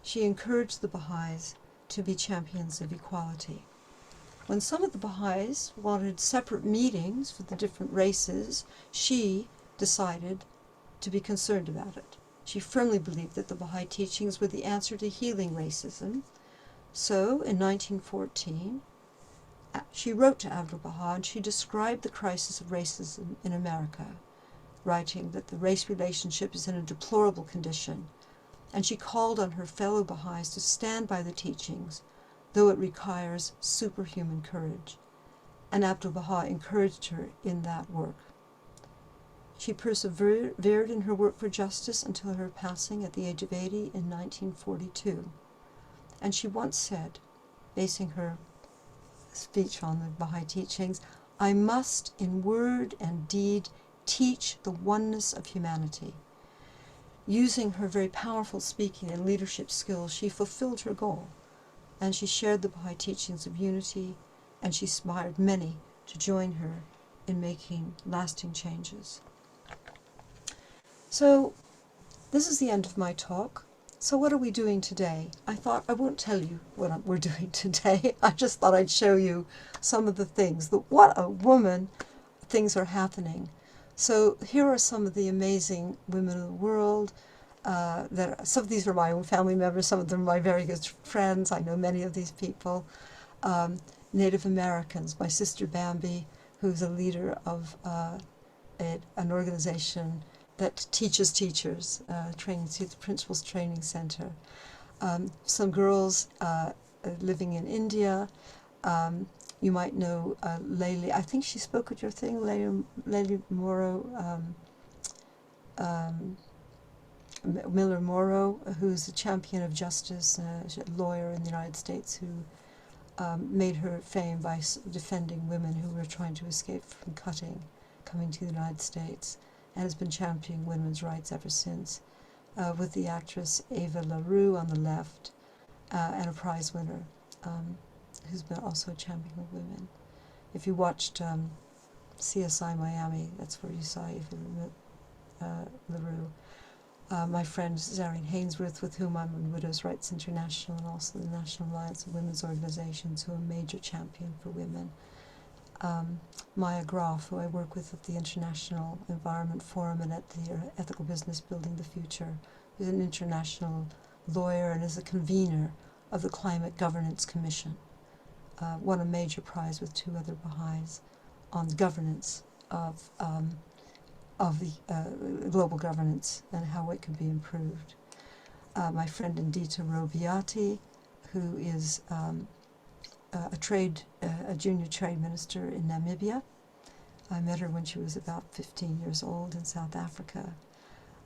S2: she encouraged the Baha'is to be champions of equality. When some of the Baha'is wanted separate meetings for the different races, she decided to be concerned about it. She firmly believed that the Baha'i teachings were the answer to healing racism. So, in 1914, she wrote to Abdu'l-Bahá and she described the crisis of racism in America, writing that the race relationship is in a deplorable condition, and she called on her fellow Baha'is to stand by the teachings, though it requires superhuman courage, and Abdu'l-Bahá encouraged her in that work. She persevered in her work for justice until her passing at the age of 80 in 1942, and she once said, basing her speech on the Baha'i teachings, "I must in word and deed teach the oneness of humanity." Using her very powerful speaking and leadership skills, she fulfilled her goal, and she shared the Baha'i teachings of unity, and she inspired many to join her in making lasting changes. So this is the end of my talk. So what are we doing today? I thought I won't tell you what we're doing today. I just thought I'd show you some of the things. What a woman things are happening. So here are some of the amazing women of the world. Some of these are my own family members, some of them are my very good friends. I know many of these people. Native Americans, my sister Bambi, who's a leader of an organization that teaches teachers, the Principals Training Center. Some girls living in India. You might know Layli, I think she spoke at your thing, Layli Morrow, Miller Morrow, who's a champion of justice, a lawyer in the United States who made her fame by defending women who were trying to escape from coming to the United States, and has been championing women's rights ever since, with the actress Ava LaRue on the left, and a prize winner who's been also a champion of women. If you watched CSI Miami, that's where you saw Ava LaRue. My friend Zareen Hainsworth, with whom I'm in Widows' Rights International and also the National Alliance of Women's Organizations, who are a major champion for women. Maya Graf, who I work with at the International Environment Forum and at the Ethical Business Building the Future, who's an international lawyer and is a convener of the Climate Governance Commission. Won a major prize with 2 other Baha'is on governance of the global governance and how it can be improved. My friend Indita Robiati, who is a junior trade minister in Namibia. I met her when she was about 15 years old in South Africa.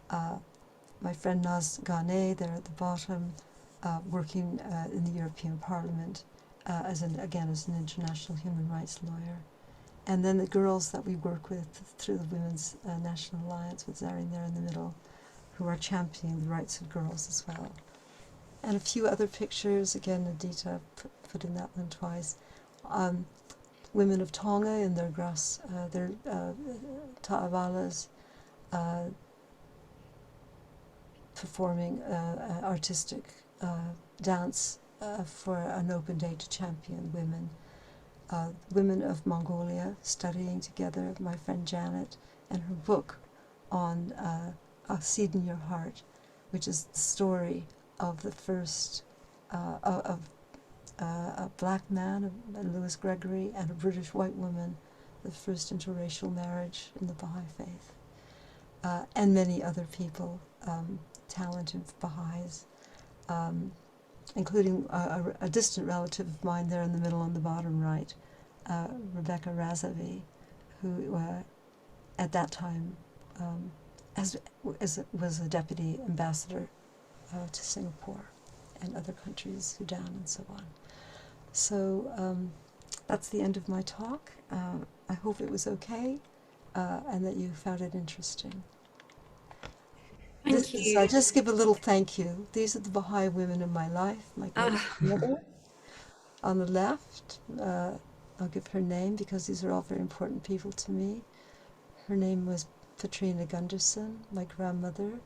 S2: My friend Naz Ghane, there at the bottom, working in the European Parliament as an international human rights lawyer. And then the girls that we work with through the Women's National Alliance, with Zareen there in the middle, who are championing the rights of girls as well. And a few other pictures, again, Adita put in that one twice. Women of Tonga in their ta'awalas, performing artistic dance for an open day to champion women. Women of Mongolia studying together, my friend Janet, and her book on A Seed in Your Heart, which is the story of the first a black man, Lewis Gregory, and a British white woman, the first interracial marriage in the Baha'i faith, and many other people, talented Baha'is, including a distant relative of mine there in the middle on the bottom right, Rebecca Razavi, who at that time was a deputy ambassador to Singapore and other countries, Sudan and so on. So that's the end of my talk. I hope it was okay and that you found it interesting.
S1: Thank you.
S2: I'll just give a little thank you. These are the Baha'i women in my life. My grandmother on the left. I'll give her name because these are all very important people to me. Her name was Katrina Gunderson, my grandmother,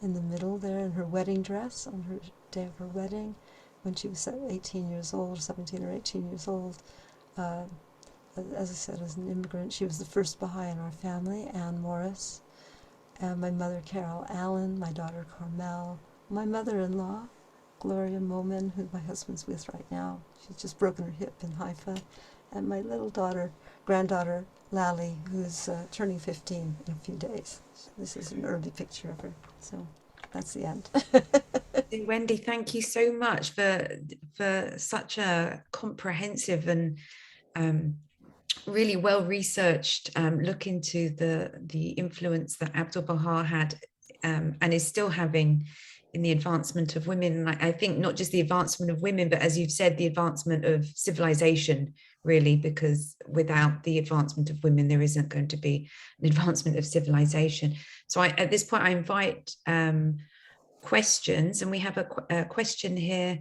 S2: in the middle there in her wedding dress on her day of her wedding when she was 18 years old, 17 or 18 years old. As I said, as an immigrant, she was the first Baha'i in our family, Anne Morris. My mother, Carol Allen, my daughter, Carmel, my mother-in-law, Gloria Momen, who my husband's with right now. She's just broken her hip in Haifa, and my little granddaughter, Lally, who's turning 15 in a few days. This is an early picture of her. So that's the end.
S1: Wendy, thank you so much for such a comprehensive and really well-researched look into the influence that Abdu'l-Bahá had and is still having in the advancement of women. And I think not just the advancement of women, but as you've said, the advancement of civilization, really, because without the advancement of women, there isn't going to be an advancement of civilization. So at this point, I invite questions, and we have a question here.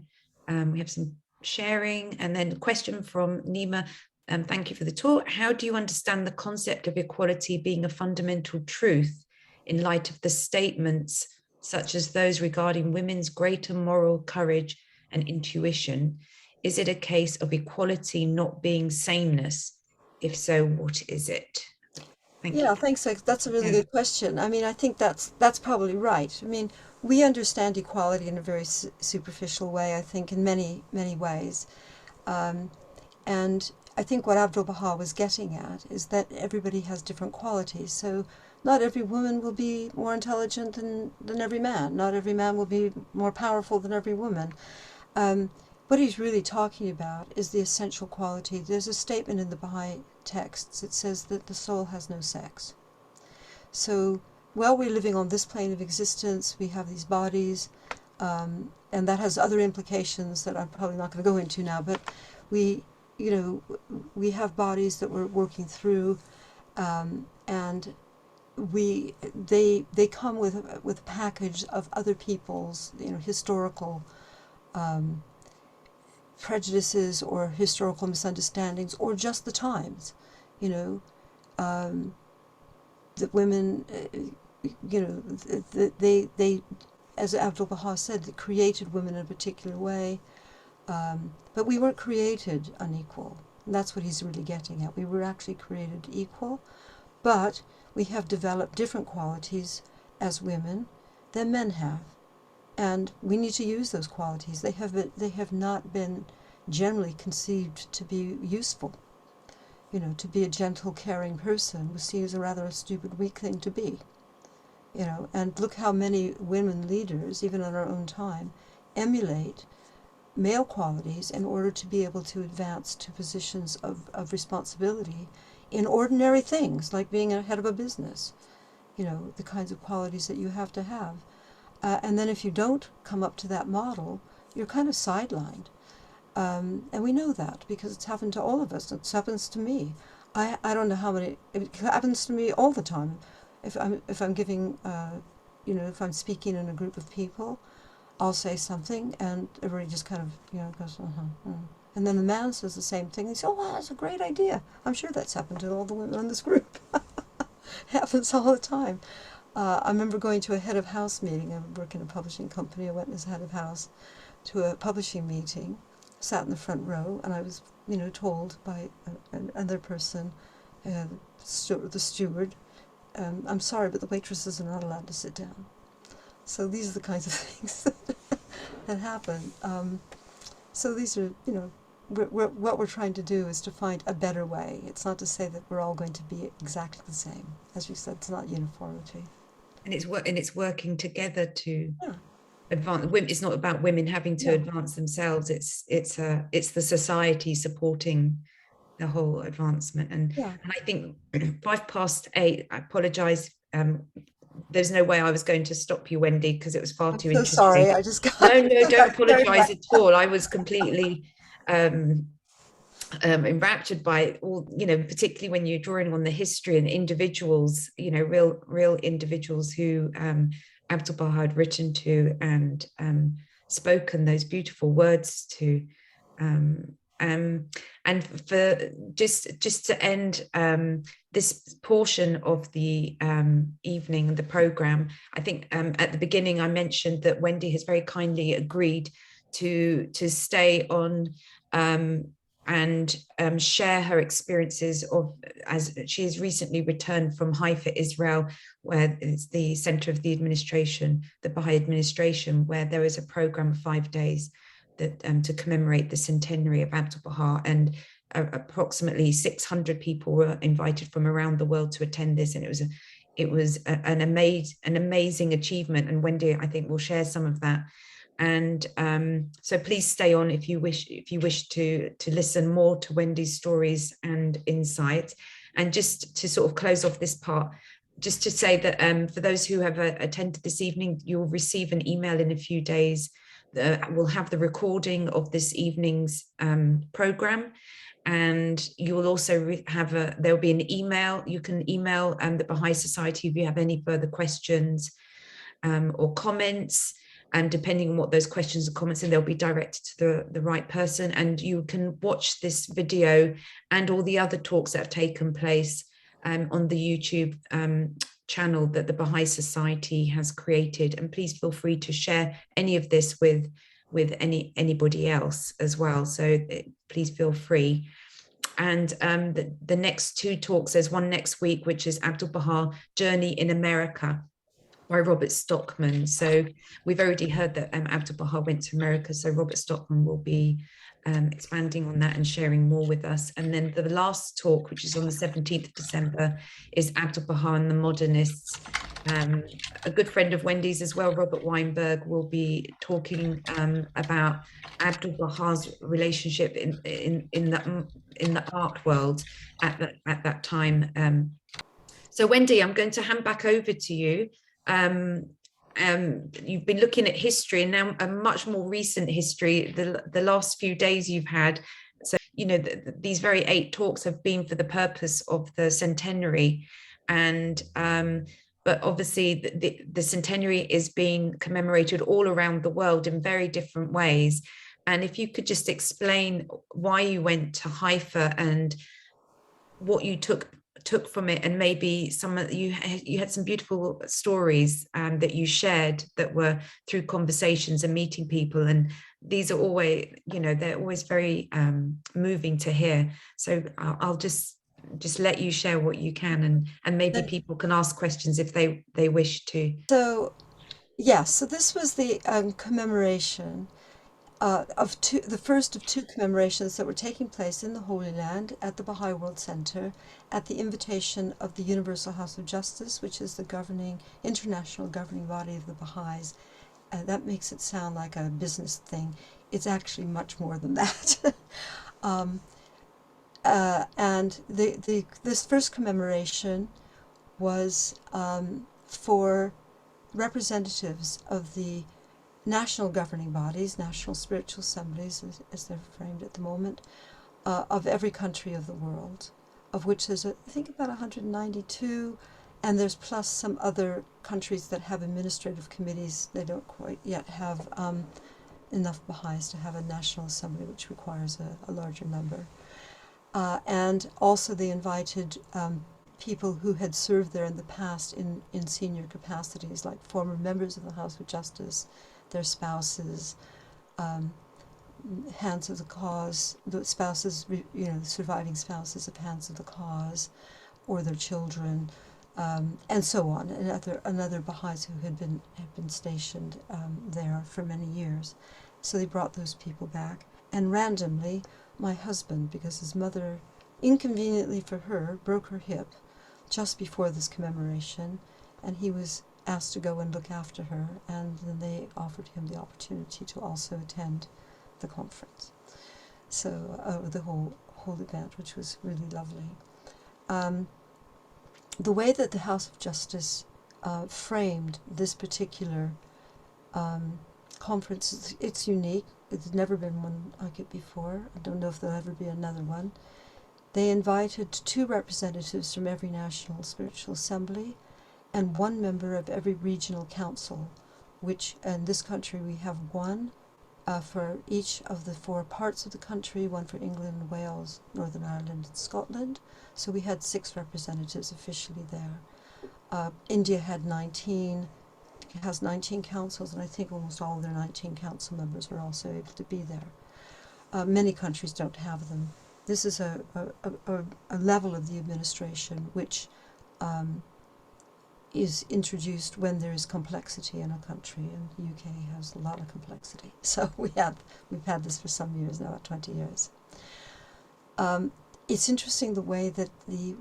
S1: We have some sharing, and then a question from Nima. Thank you for the talk. How do you understand the concept of equality being a fundamental truth in light of the statements such as those regarding women's greater moral courage and intuition? Is it a case of equality not being sameness? If so, what is it? Thank you.
S2: Thanks. That's a really good question. I mean, I think that's probably right. I mean, we understand equality in a very superficial way, I think, in many, many ways. And I think what Abdu'l-Bahá was getting at is that everybody has different qualities. So not every woman will be more intelligent than every man. Not every man will be more powerful than every woman. What he's really talking about is the essential quality. There's a statement in the Baha'i texts that says that the soul has no sex. So while we're living on this plane of existence, we have these bodies, and that has other implications that I'm probably not going to go into now, but we have bodies that we're working through, and they come with a package of other people's historical prejudices or historical misunderstandings, or just the times, that women, they, as Abdu'l-Bahá said, they created women in a particular way, but we weren't created unequal. And that's what he's really getting at. We were actually created equal, but we have developed different qualities as women than men have. And we need to use those qualities. They have not been generally conceived to be useful. To be a gentle, caring person was seen as a rather stupid, weak thing to be. And look how many women leaders, even in our own time, emulate male qualities in order to be able to advance to positions of responsibility in ordinary things, like being a head of a business. The kinds of qualities that you have to have. And then if you don't come up to that model, you're kind of sidelined. And we know that because it's happened to all of us. It happens to me. I don't know how many. It happens to me all the time. If I'm giving, if I'm speaking in a group of people, I'll say something, and everybody just kind of, goes, and then the man says the same thing. They say, "Oh, wow, that's a great idea." I'm sure that's happened to all the women in this group. Happens all the time. I remember going to a head of house meeting. I work in a publishing company. I went as head of house to a publishing meeting, sat in the front row, and I was, told by another person, the steward, "I'm sorry, but the waitresses are not allowed to sit down." So these are the kinds of things that happen. So these are, what we're trying to do is to find a better way. It's not to say that we're all going to be exactly the same. As we said, it's not uniformity.
S1: And it's working together to advance. It's not about women having to advance themselves. It's the society supporting the whole advancement. And I think 8:05. I apologize. There's no way I was going to stop you, Wendy, because it was far too interesting.
S2: Sorry, I just got
S1: no, don't apologize at all. I was completely enraptured by all, particularly when you're drawing on the history and individuals, real individuals who Abdu'l-Bahá had written to and spoken those beautiful words to. And for just to end this portion of the evening, the program, I think at the beginning I mentioned that Wendy has very kindly agreed to stay on and share her experiences as she has recently returned from Haifa, Israel, where it's the center of the administration, the Baha'i administration, where there is a program of 5 days that to commemorate the centenary of Abdu'l-Bahá. And approximately 600 people were invited from around the world to attend this, and it was an amazing achievement. And Wendy, I think, will share some of that. And so please stay on if you wish to listen more to Wendy's stories and insights. And just to sort of close off this part, just to say that for those who have attended this evening, you'll receive an email in a few days. We'll have the recording of this evening's program, and you will also have there'll be an email. You can email the Baha'i Society if you have any further questions or comments, and depending on what those questions or comments are, they'll be directed to the right person. And you can watch this video and all the other talks that have taken place on the YouTube channel that the Baha'i Society has created. And please feel free to share any of this with anybody else as well. So please feel free. And the next two talks, there's one next week, which is Abdu'l-Bahá, Journey in America, by Robert Stockman. So we've already heard that Abdu'l-Bahá went to America, so Robert Stockman will be expanding on that and sharing more with us. And then the last talk, which is on the 17th of December, is Abdu'l-Bahá and the Modernists. A good friend of Wendy's as well, Robert Weinberg, will be talking about Abdu'l-Bahā's relationship in the art world at that time. So Wendy, I'm going to hand back over to you. You've been looking at history, and now a much more recent history, the last few days you've had. So, you know, these very 8 talks have been for the purpose of the centenary. And but obviously the centenary is being commemorated all around the world in very different ways. And if you could just explain why you went to Haifa and what you took from it, and maybe some of you had some beautiful stories that you shared that were through conversations and meeting people, and these are always, you know, they're always very moving to hear. So I'll just let you share what you can, and maybe people can ask questions if they wish to.
S2: So yes, so this was the commemoration of the first of 2 commemorations that were taking place in the Holy Land at the Baha'i World Center at the invitation of the Universal House of Justice, which is the international governing body of the Baha'is. That makes it sound like a business thing. It's actually much more than that. And this first commemoration was for representatives of the national governing bodies, national spiritual assemblies, as they're framed at the moment, of every country of the world, of which there's, I think, about 192, and there's plus some other countries that have administrative committees. They don't quite yet have enough Baha'is to have a national assembly, which requires a larger number. And also they invited people who had served there in the past in senior capacities, like former members of the House of Justice, their spouses, hands of the cause, the spouses, you know, the surviving spouses of hands of the cause, or their children, and so on, and other Baha'is who had been stationed there for many years. So they brought those people back, and randomly, my husband, because his mother, inconveniently for her, broke her hip just before this commemoration, and he was asked to go and look after her, and then they offered him the opportunity to also attend the conference. So the whole event, which was really lovely. The way that the House of Justice framed this particular conference, it's unique. There's never been one like it before. I don't know if there'll ever be another one. They invited 2 representatives from every national spiritual assembly and 1 member of every regional council, which in this country we have 1 for each of the 4 parts of the country, 1 for England, Wales, Northern Ireland, and Scotland. So we had 6 representatives officially there. India had 19, has 19 councils, and I think almost all of their 19 council members were also able to be there. Many countries don't have them. This is a level of the administration which is introduced when there is complexity in a country, and the UK has a lot of complexity. So we've had this for some years now, about 20 years. It's interesting the way that the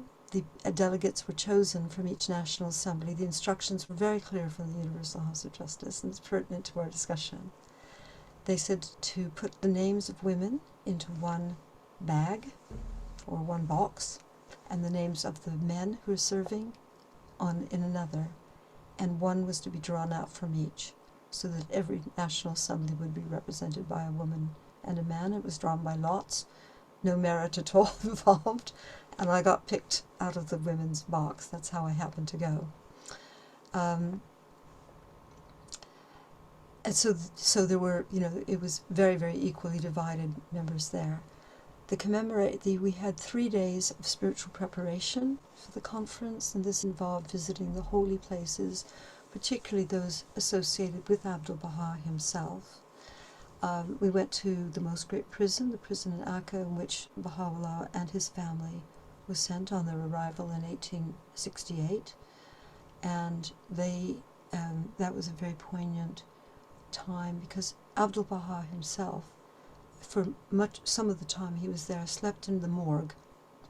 S2: delegates were chosen from each National Assembly. The instructions were very clear from the Universal House of Justice, and it's pertinent to our discussion. They said to put the names of women into one bag or one box, and the names of the men who are serving in another, and one was to be drawn out from each, so that every National Assembly would be represented by a woman and a man. It was drawn by lots, no merit at all involved, and I got picked out of the women's box. That's how I happened to go. And so there were, it was very, very equally divided members there. We had 3 days of spiritual preparation for the conference, and this involved visiting the holy places, particularly those associated with Abdu'l-Bahá himself. We went to the most great prison, the prison in Akka, in which Baha'u'llah and his family was sent on their arrival in 1868, and that was a very poignant time, because Abdu'l-Bahá himself, for some of the time he was there, slept in the morgue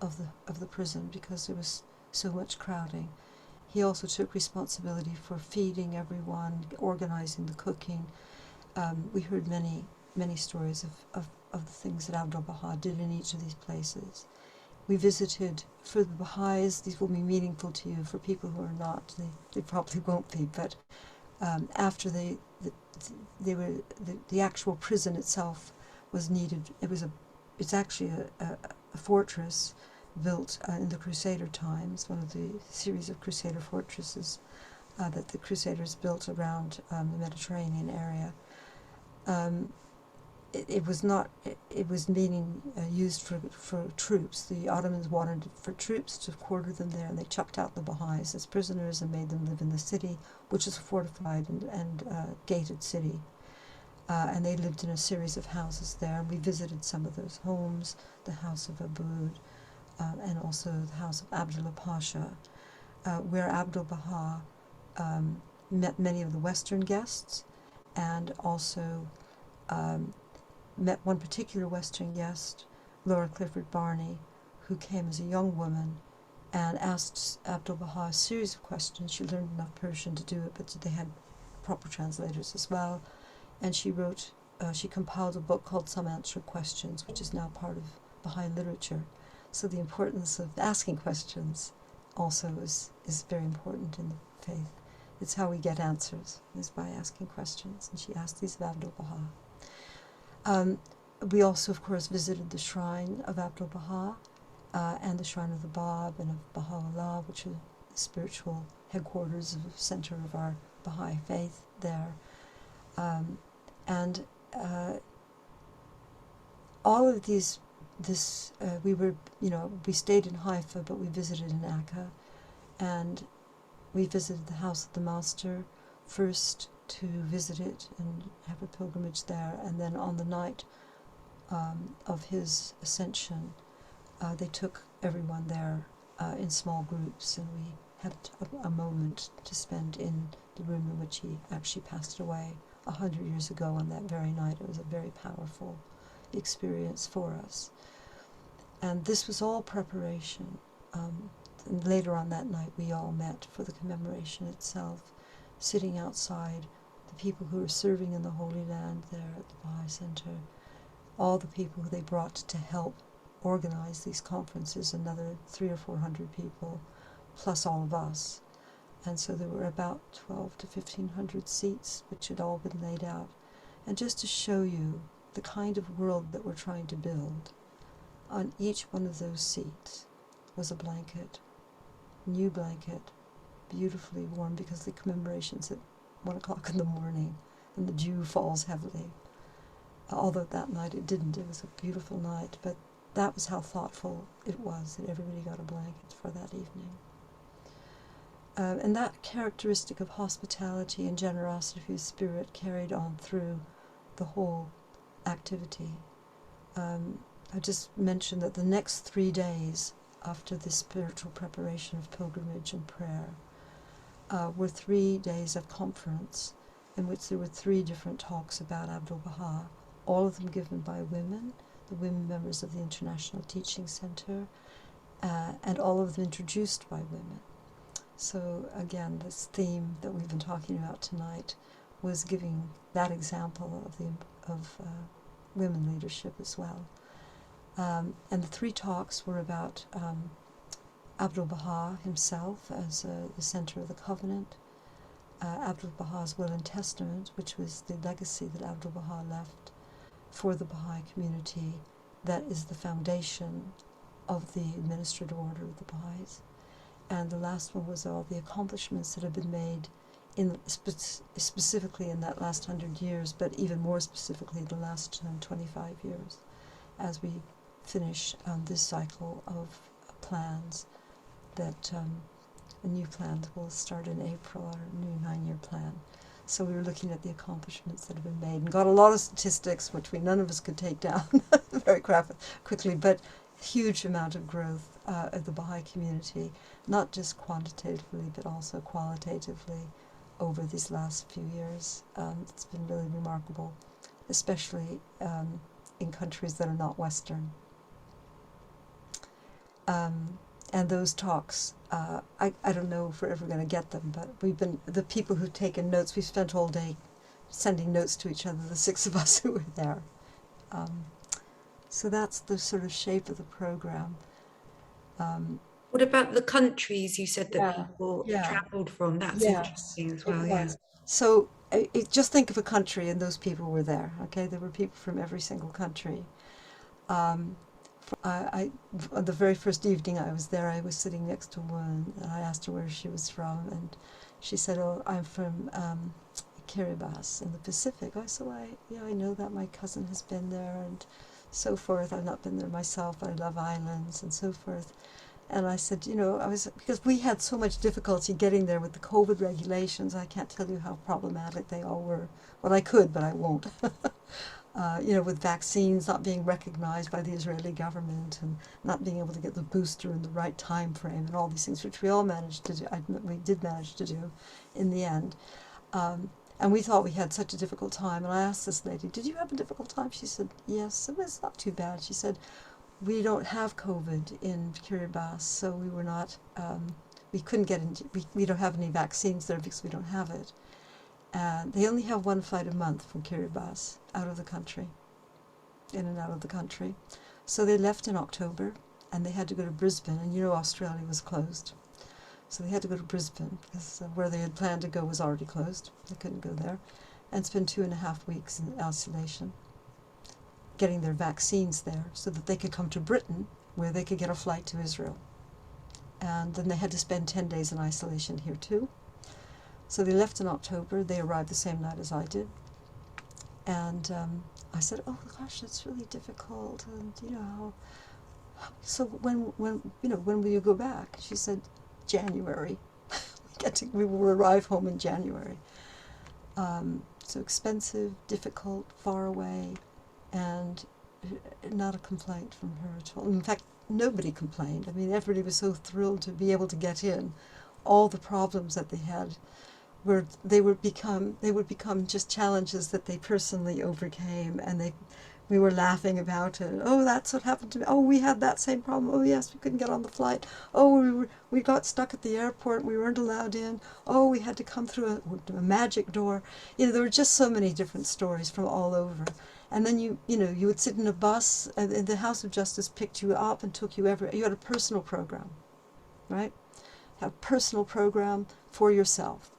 S2: of the prison because there was so much crowding. He also took responsibility for feeding everyone, organizing the cooking. We heard many stories of the things that Abdu'l-Bahá did in each of these places. We visited, for the Baha'is, these will be meaningful to you. For people who are not, they probably won't be, but after the actual prison itself was needed. It's actually a fortress built in the Crusader times, one of the series of Crusader fortresses that the Crusaders built around the Mediterranean area. It was being used for troops. The Ottomans wanted for troops to quarter them there, and they chucked out the Baha'is as prisoners and made them live in the city, which is a fortified and gated city. And they lived in a series of houses there. And we visited some of those homes, the house of Aboud, and also the house of Abdullah Pasha, where Abdu'l-Bahá met many of the Western guests, and also met one particular Western guest, Laura Clifford Barney, who came as a young woman and asked Abdu'l-Bahá a series of questions. She learned enough Persian to do it, but they had proper translators as well. And she compiled a book called Some Answered Questions, which is now part of Baha'i literature. So the importance of asking questions also is very important in the faith. It's how we get answers, is by asking questions. And she asked these of Abdu'l-Bahá. We also, of course, visited the shrine of Abdu'l-Bahá and the shrine of the Bab and of Baha'u'llah, which are the spiritual headquarters, center of our Baha'i faith there. All of we stayed in Haifa, but we visited in Akka, and we visited the house of the master first to visit it and have a pilgrimage there, and then on the night of his ascension, they took everyone there in small groups, and we had a moment to spend in the room in which he actually passed away 100 years ago on that very night. It was a very powerful experience for us. And this was all preparation. And later on that night, we all met for the commemoration itself, sitting outside, the people who were serving in the Holy Land there at the Baha'i Center, all the people who they brought to help organize these conferences, another 300 or 400 people, plus all of us. And so there were about 12 to 1,500 seats, which had all been laid out. And just to show you the kind of world that we're trying to build, on each one of those seats was a blanket, new blanket, beautifully warm, because the commemoration's at 1 o'clock in the morning, and the dew falls heavily. Although that night it didn't. It was a beautiful night, but that was how thoughtful it was, that everybody got a blanket for that evening. And that characteristic of hospitality and generosity of his spirit carried on through the whole activity. I just mentioned that the next 3 days after this spiritual preparation of pilgrimage and prayer were 3 days of conference in which there were 3 different talks about Abdu'l-Bahá, all of them given by women. the women members of the International Teaching Center, and all of them introduced by women. So again, this theme that we've been talking about tonight was giving that example of women leadership as well. And the three talks were about Abdu'l-Bahá himself as the center of the covenant, Abdu'l-Bahā's will and testament, which was the legacy that Abdu'l-Bahá left for the Baha'i community, that is the foundation of the administrative order of the Baha'is. And the last one was all the accomplishments that have been made specifically in that last 100 years, but even more specifically the last 25 years, as we finish this cycle of plans that a new plan will start in April, our new 9-year plan. So we were looking at the accomplishments that have been made and got a lot of statistics, which none of us could take down very quickly, but huge amount of growth of the Baha'i community, not just quantitatively, but also qualitatively over these last few years. It's been really remarkable, especially in countries that are not Western. And those talks, I don't know if we're ever going to get them, but the people who've taken notes, we've spent all day sending notes to each other, the 6 of us who were there. So that's the sort of shape of the program.
S1: What about the countries you said that people travelled from? That's interesting as well, yeah.
S2: So just think of a country and those people were there, okay? There were people from every single country. On the very first evening I was there, I was sitting next to one, and I asked her where she was from, and she said, "Oh, I'm from Kiribati in the Pacific." I said, "Well, I know that. My cousin has been there," and so forth. I've not been there myself, but I love islands and so forth. And I said, because we had so much difficulty getting there with the COVID regulations. I can't tell you how problematic they all were. Well, I could, but I won't. With vaccines not being recognized by the Israeli government and not being able to get the booster in the right time frame and all these things, which we all managed to do. We did manage to do in the end. And we thought we had such a difficult time. And I asked this lady, "Did you have a difficult time?" She said, "Yes, it was not too bad." She said, "We don't have COVID in Kiribati, so we were not, we couldn't get into, we don't have any vaccines there because we don't have it. And they only have one flight a month from Kiribati out of the country, in and out of the country. So they left in October, and they had to go to Brisbane, and Australia was closed. So they had to go to Brisbane, because where they had planned to go was already closed. They couldn't go there, and spend 2.5 weeks in isolation, getting their vaccines there so that they could come to Britain, where they could get a flight to Israel. And then they had to spend 10 days in isolation here too. So they left in October. They arrived the same night as I did. And I said, "Oh gosh, it's really difficult." And so when will you go back? She said, "January." we will arrive home in January. So expensive, difficult, far away, and not a complaint from her at all. In fact, nobody complained. I mean, everybody was so thrilled to be able to get in. All the problems that they had would become just challenges that they personally overcame, and we were laughing about it. "Oh, that's what happened to me. Oh, we had that same problem. Oh, yes, we couldn't get on the flight. Oh, we got stuck at the airport. We weren't allowed in. Oh, we had to come through a magic door." There were just so many different stories from all over. And then you would sit in a bus, and the House of Justice picked you up and took you everywhere. You had a personal program, right? Have a personal program for yourself.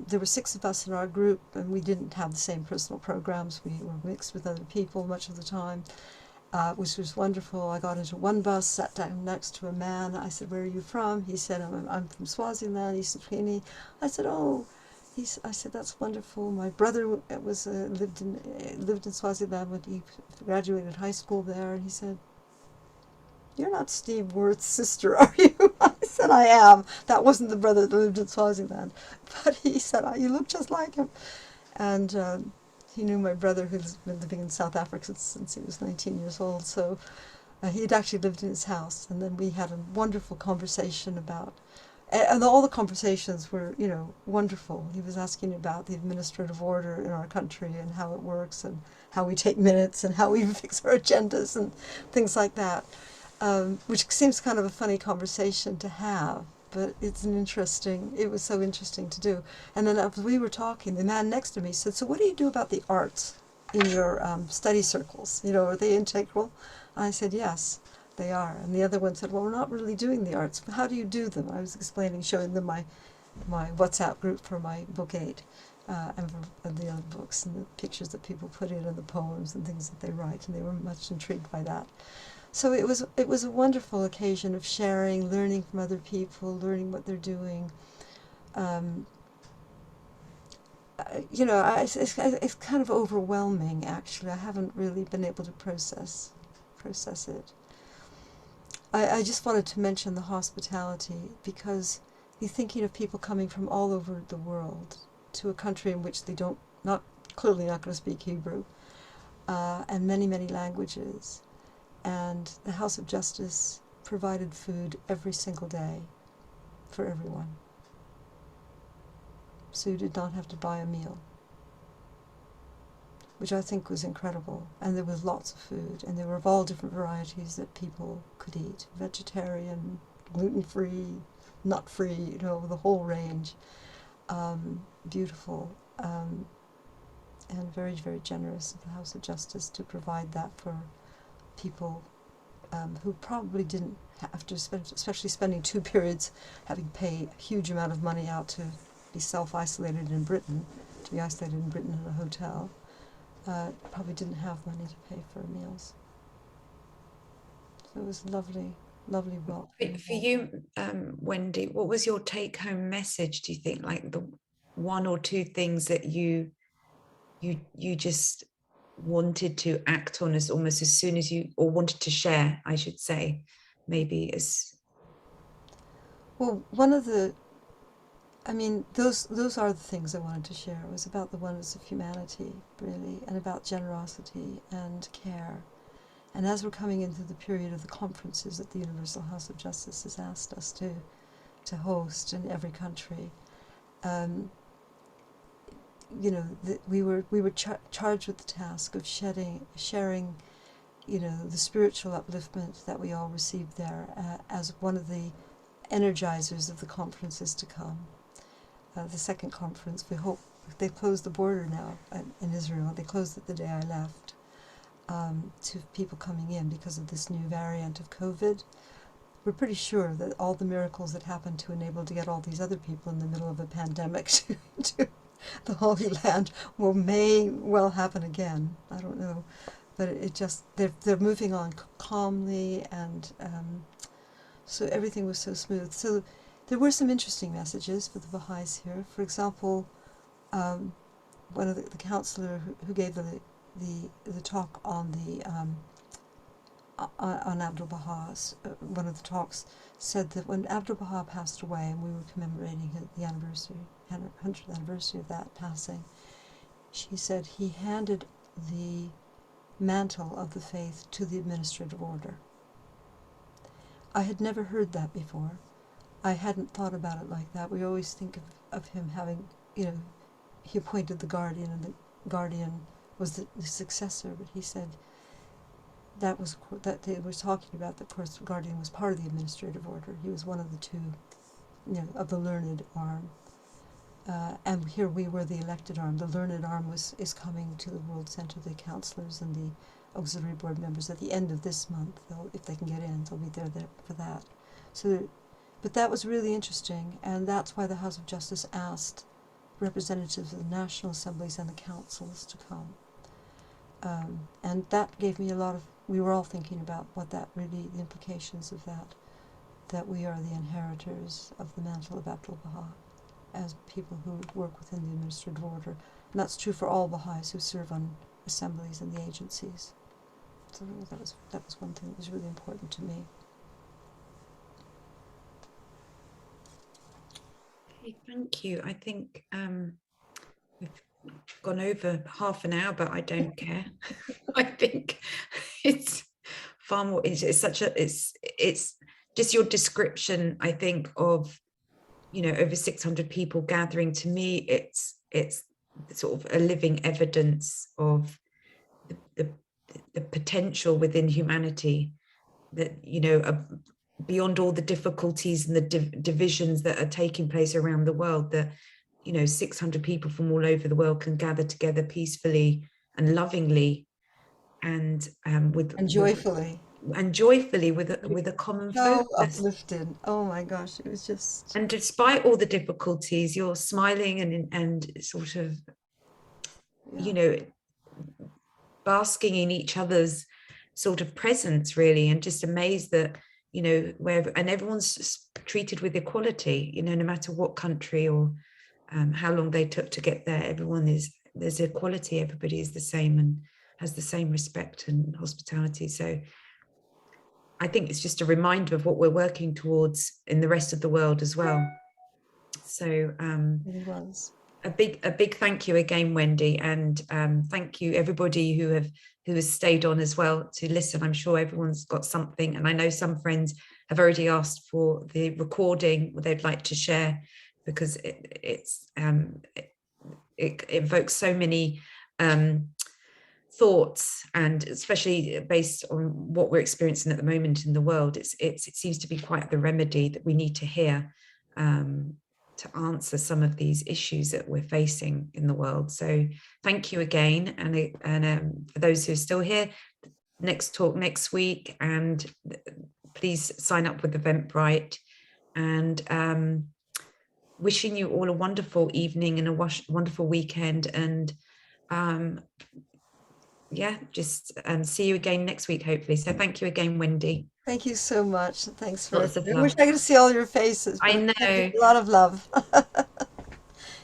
S2: There were 6 of us in our group, and we didn't have the same personal programs. We were mixed with other people much of the time, which was wonderful. I got into one bus, sat down next to a man. I said, "Where are you from?" He said, I'm from Swaziland, East Swahili. I said, "Oh." I said, "That's wonderful. My brother lived in Swaziland when he graduated high school there." And he said, "You're not Steve Worth's sister, are you?" I said, "I am. That wasn't the brother that lived in Swaziland." But he said, "You look just like him." And he knew my brother, who's been living in South Africa since he was 19 years old. So he had actually lived in his house. And then we had a wonderful conversation about And all the conversations were, you know, wonderful. He was asking about the administrative order in our country and how it works and how we take minutes and how we fix our agendas and things like that, which seems kind of a funny conversation to have, but it was so interesting to do. And then as we were talking, the man next to me said, so what do you do about the arts in your study circles? You know, are they integral? I said, yes. They are. And the other one said, well, we're not really doing the arts. How do you do them? I was explaining, showing them my WhatsApp group for my book 8 and the other books and the pictures that people put in and the poems and things that they write. And they were much intrigued by that. So it was a wonderful occasion of sharing, learning from other people, learning what they're doing. You know, it's kind of overwhelming, actually. I haven't really been able to process it. I just wanted to mention the hospitality because you're thinking of people coming from all over the world to a country in which they clearly not going to speak Hebrew, and many, many languages. And the House of Justice provided food every single day for everyone. So you did not have to buy a meal, which I think was incredible. And there was lots of food, and they were of all different varieties that people could eat. Vegetarian, gluten-free, nut-free, you know, the whole range. Beautiful, and very, very generous of the House of Justice to provide that for people who probably didn't have to spend, especially spending 2 periods, having to pay a huge amount of money out to be self-isolated in Britain, in a hotel. Probably didn't have money to pay for meals. So it was lovely, lovely welcome.
S1: For you, Wendy, what was your take-home message, do you think? Like the 1 or 2 things that you just wanted to act on as almost as soon as you, or wanted to share, I should say, maybe as...
S2: Well, those are the things I wanted to share. It was about the oneness of humanity, really, and about generosity and care. And as we're coming into the period of the conferences that the Universal House of Justice has asked us to host in every country, you know, we were charged with the task of sharing, you know, the spiritual upliftment that we all received there as one of the energizers of the conferences to come. The second conference, we hope, they've closed the border now in Israel. They closed it the day I left to people coming in because of this new variant of COVID. We're pretty sure that all the miracles that happened to enable to get all these other people in the middle of a pandemic to the Holy Land may well happen again. I don't know, but it just they're moving on calmly, and so everything was so smooth. So there were some interesting messages for the Baha'is here. For example, one of the counselor who gave the talk on Abdu'l-Bahá, one of the talks said that when Abdu'l-Bahá passed away, and we were commemorating the 100th anniversary of that passing, she said he handed the mantle of the faith to the administrative order. I had never heard that before. I hadn't thought about it like that. We always think of him having, you know, he appointed the guardian, and the guardian was the successor, but he said that they were talking about, that, of course, the guardian was part of the administrative order. He was one of the 2, you know, of the learned arm. And here we were the elected arm. The learned arm is coming to the World Center, the counselors and the auxiliary board members at the end of this month. If they can get in, they'll be there for that. So, but that was really interesting, and that's why the House of Justice asked representatives of the national assemblies and the councils to come. And that gave me a lot of, we were all thinking about what that really, the implications of that we are the inheritors of the mantle of Abdu'l-Bahá as people who work within the administrative order. And that's true for all Baha'is who serve on assemblies and the agencies. So that was one thing that was really important to me.
S1: Okay, thank you. I think we've gone over half an hour, but I don't care. I think it's far more, it's just your description, I think, of over 600 people gathering, to me, it's sort of a living evidence of the potential within humanity, that, beyond all the difficulties and the divisions that are taking place around the world, that 600 people from all over the world can gather together peacefully and lovingly, and
S2: joyfully.
S1: With a common
S2: So
S1: focus.
S2: uplifted. Oh my gosh, it was just.
S1: And despite all the difficulties, you're smiling and sort of, basking in each other's sort of presence, really, and just amazed that, and everyone's treated with equality, no matter what country or how long they took to get there. There's equality. Everybody is the same and has the same respect and hospitality. So I think it's just a reminder of what we're working towards in the rest of the world as well. So
S2: It was.
S1: a big thank you again, Wendy, and thank you everybody who has stayed on as well to listen. I'm sure everyone's got something, and I know some friends have already asked for the recording they'd like to share, because it evokes so many thoughts, and especially based on what we're experiencing at the moment in the world, it seems to be quite the remedy that we need to hear to answer some of these issues that we're facing in the world. So thank you again, and for those who are still here, next talk next week, and please sign up with Eventbrite, and wishing you all a wonderful evening and a wonderful weekend, and just see you again next week, hopefully. So thank you again, Wendy.
S2: Thank you so much. Thanks for
S1: Lots of
S2: I
S1: love.
S2: wish I could see all your faces.
S1: I
S2: But
S1: know.
S2: a lot of love.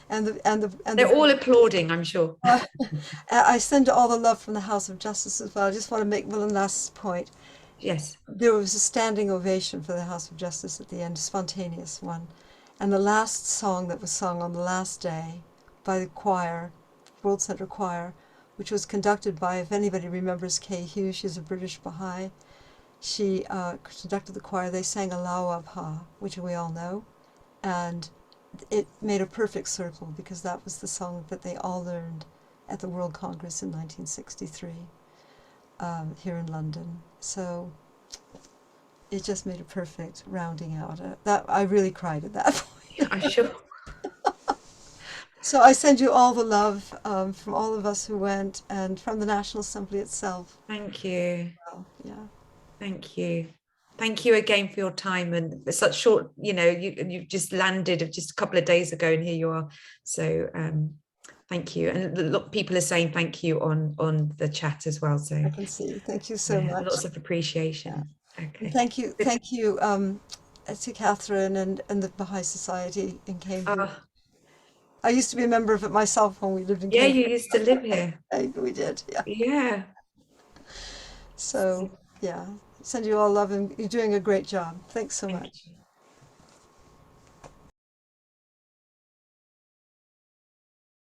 S1: They're all applauding, I'm sure.
S2: I send all the love from the House of Justice as well. I just want to make one last point.
S1: Yes.
S2: There was a standing ovation for the House of Justice at the end, a spontaneous one. And the last song that was sung on the last day by the choir, World Centre Choir, which was conducted by, if anybody remembers Kay Hughes, she's a British Baha'i. She conducted the choir. They sang Abdu'l-Bahá, which we all know. And it made a perfect circle, because that was the song that they all learned at the World Congress in 1963 here in London. So it just made a perfect rounding out. That I really cried at that point.
S1: I'm sure.
S2: So I send you all the love from all of us who went, and from the National Assembly itself.
S1: Thank you.
S2: Well, yeah.
S1: Thank you. Thank you again for your time, and such short, you've just landed just a couple of days ago, and here you are. So thank you. And a lot of people are saying thank you on the chat as well. So
S2: I can see. Thank you so much.
S1: Lots of appreciation.
S2: Yeah.
S1: Okay.
S2: Thank you to Catherine and the Baha'i Society in Cambridge. I used to be a member of it myself when we lived in Cambridge.
S1: Yeah, you used to live here.
S2: We did, yeah.
S1: Yeah.
S2: So, yeah, send you all love, and you're doing a great job. Thanks so much.
S1: You.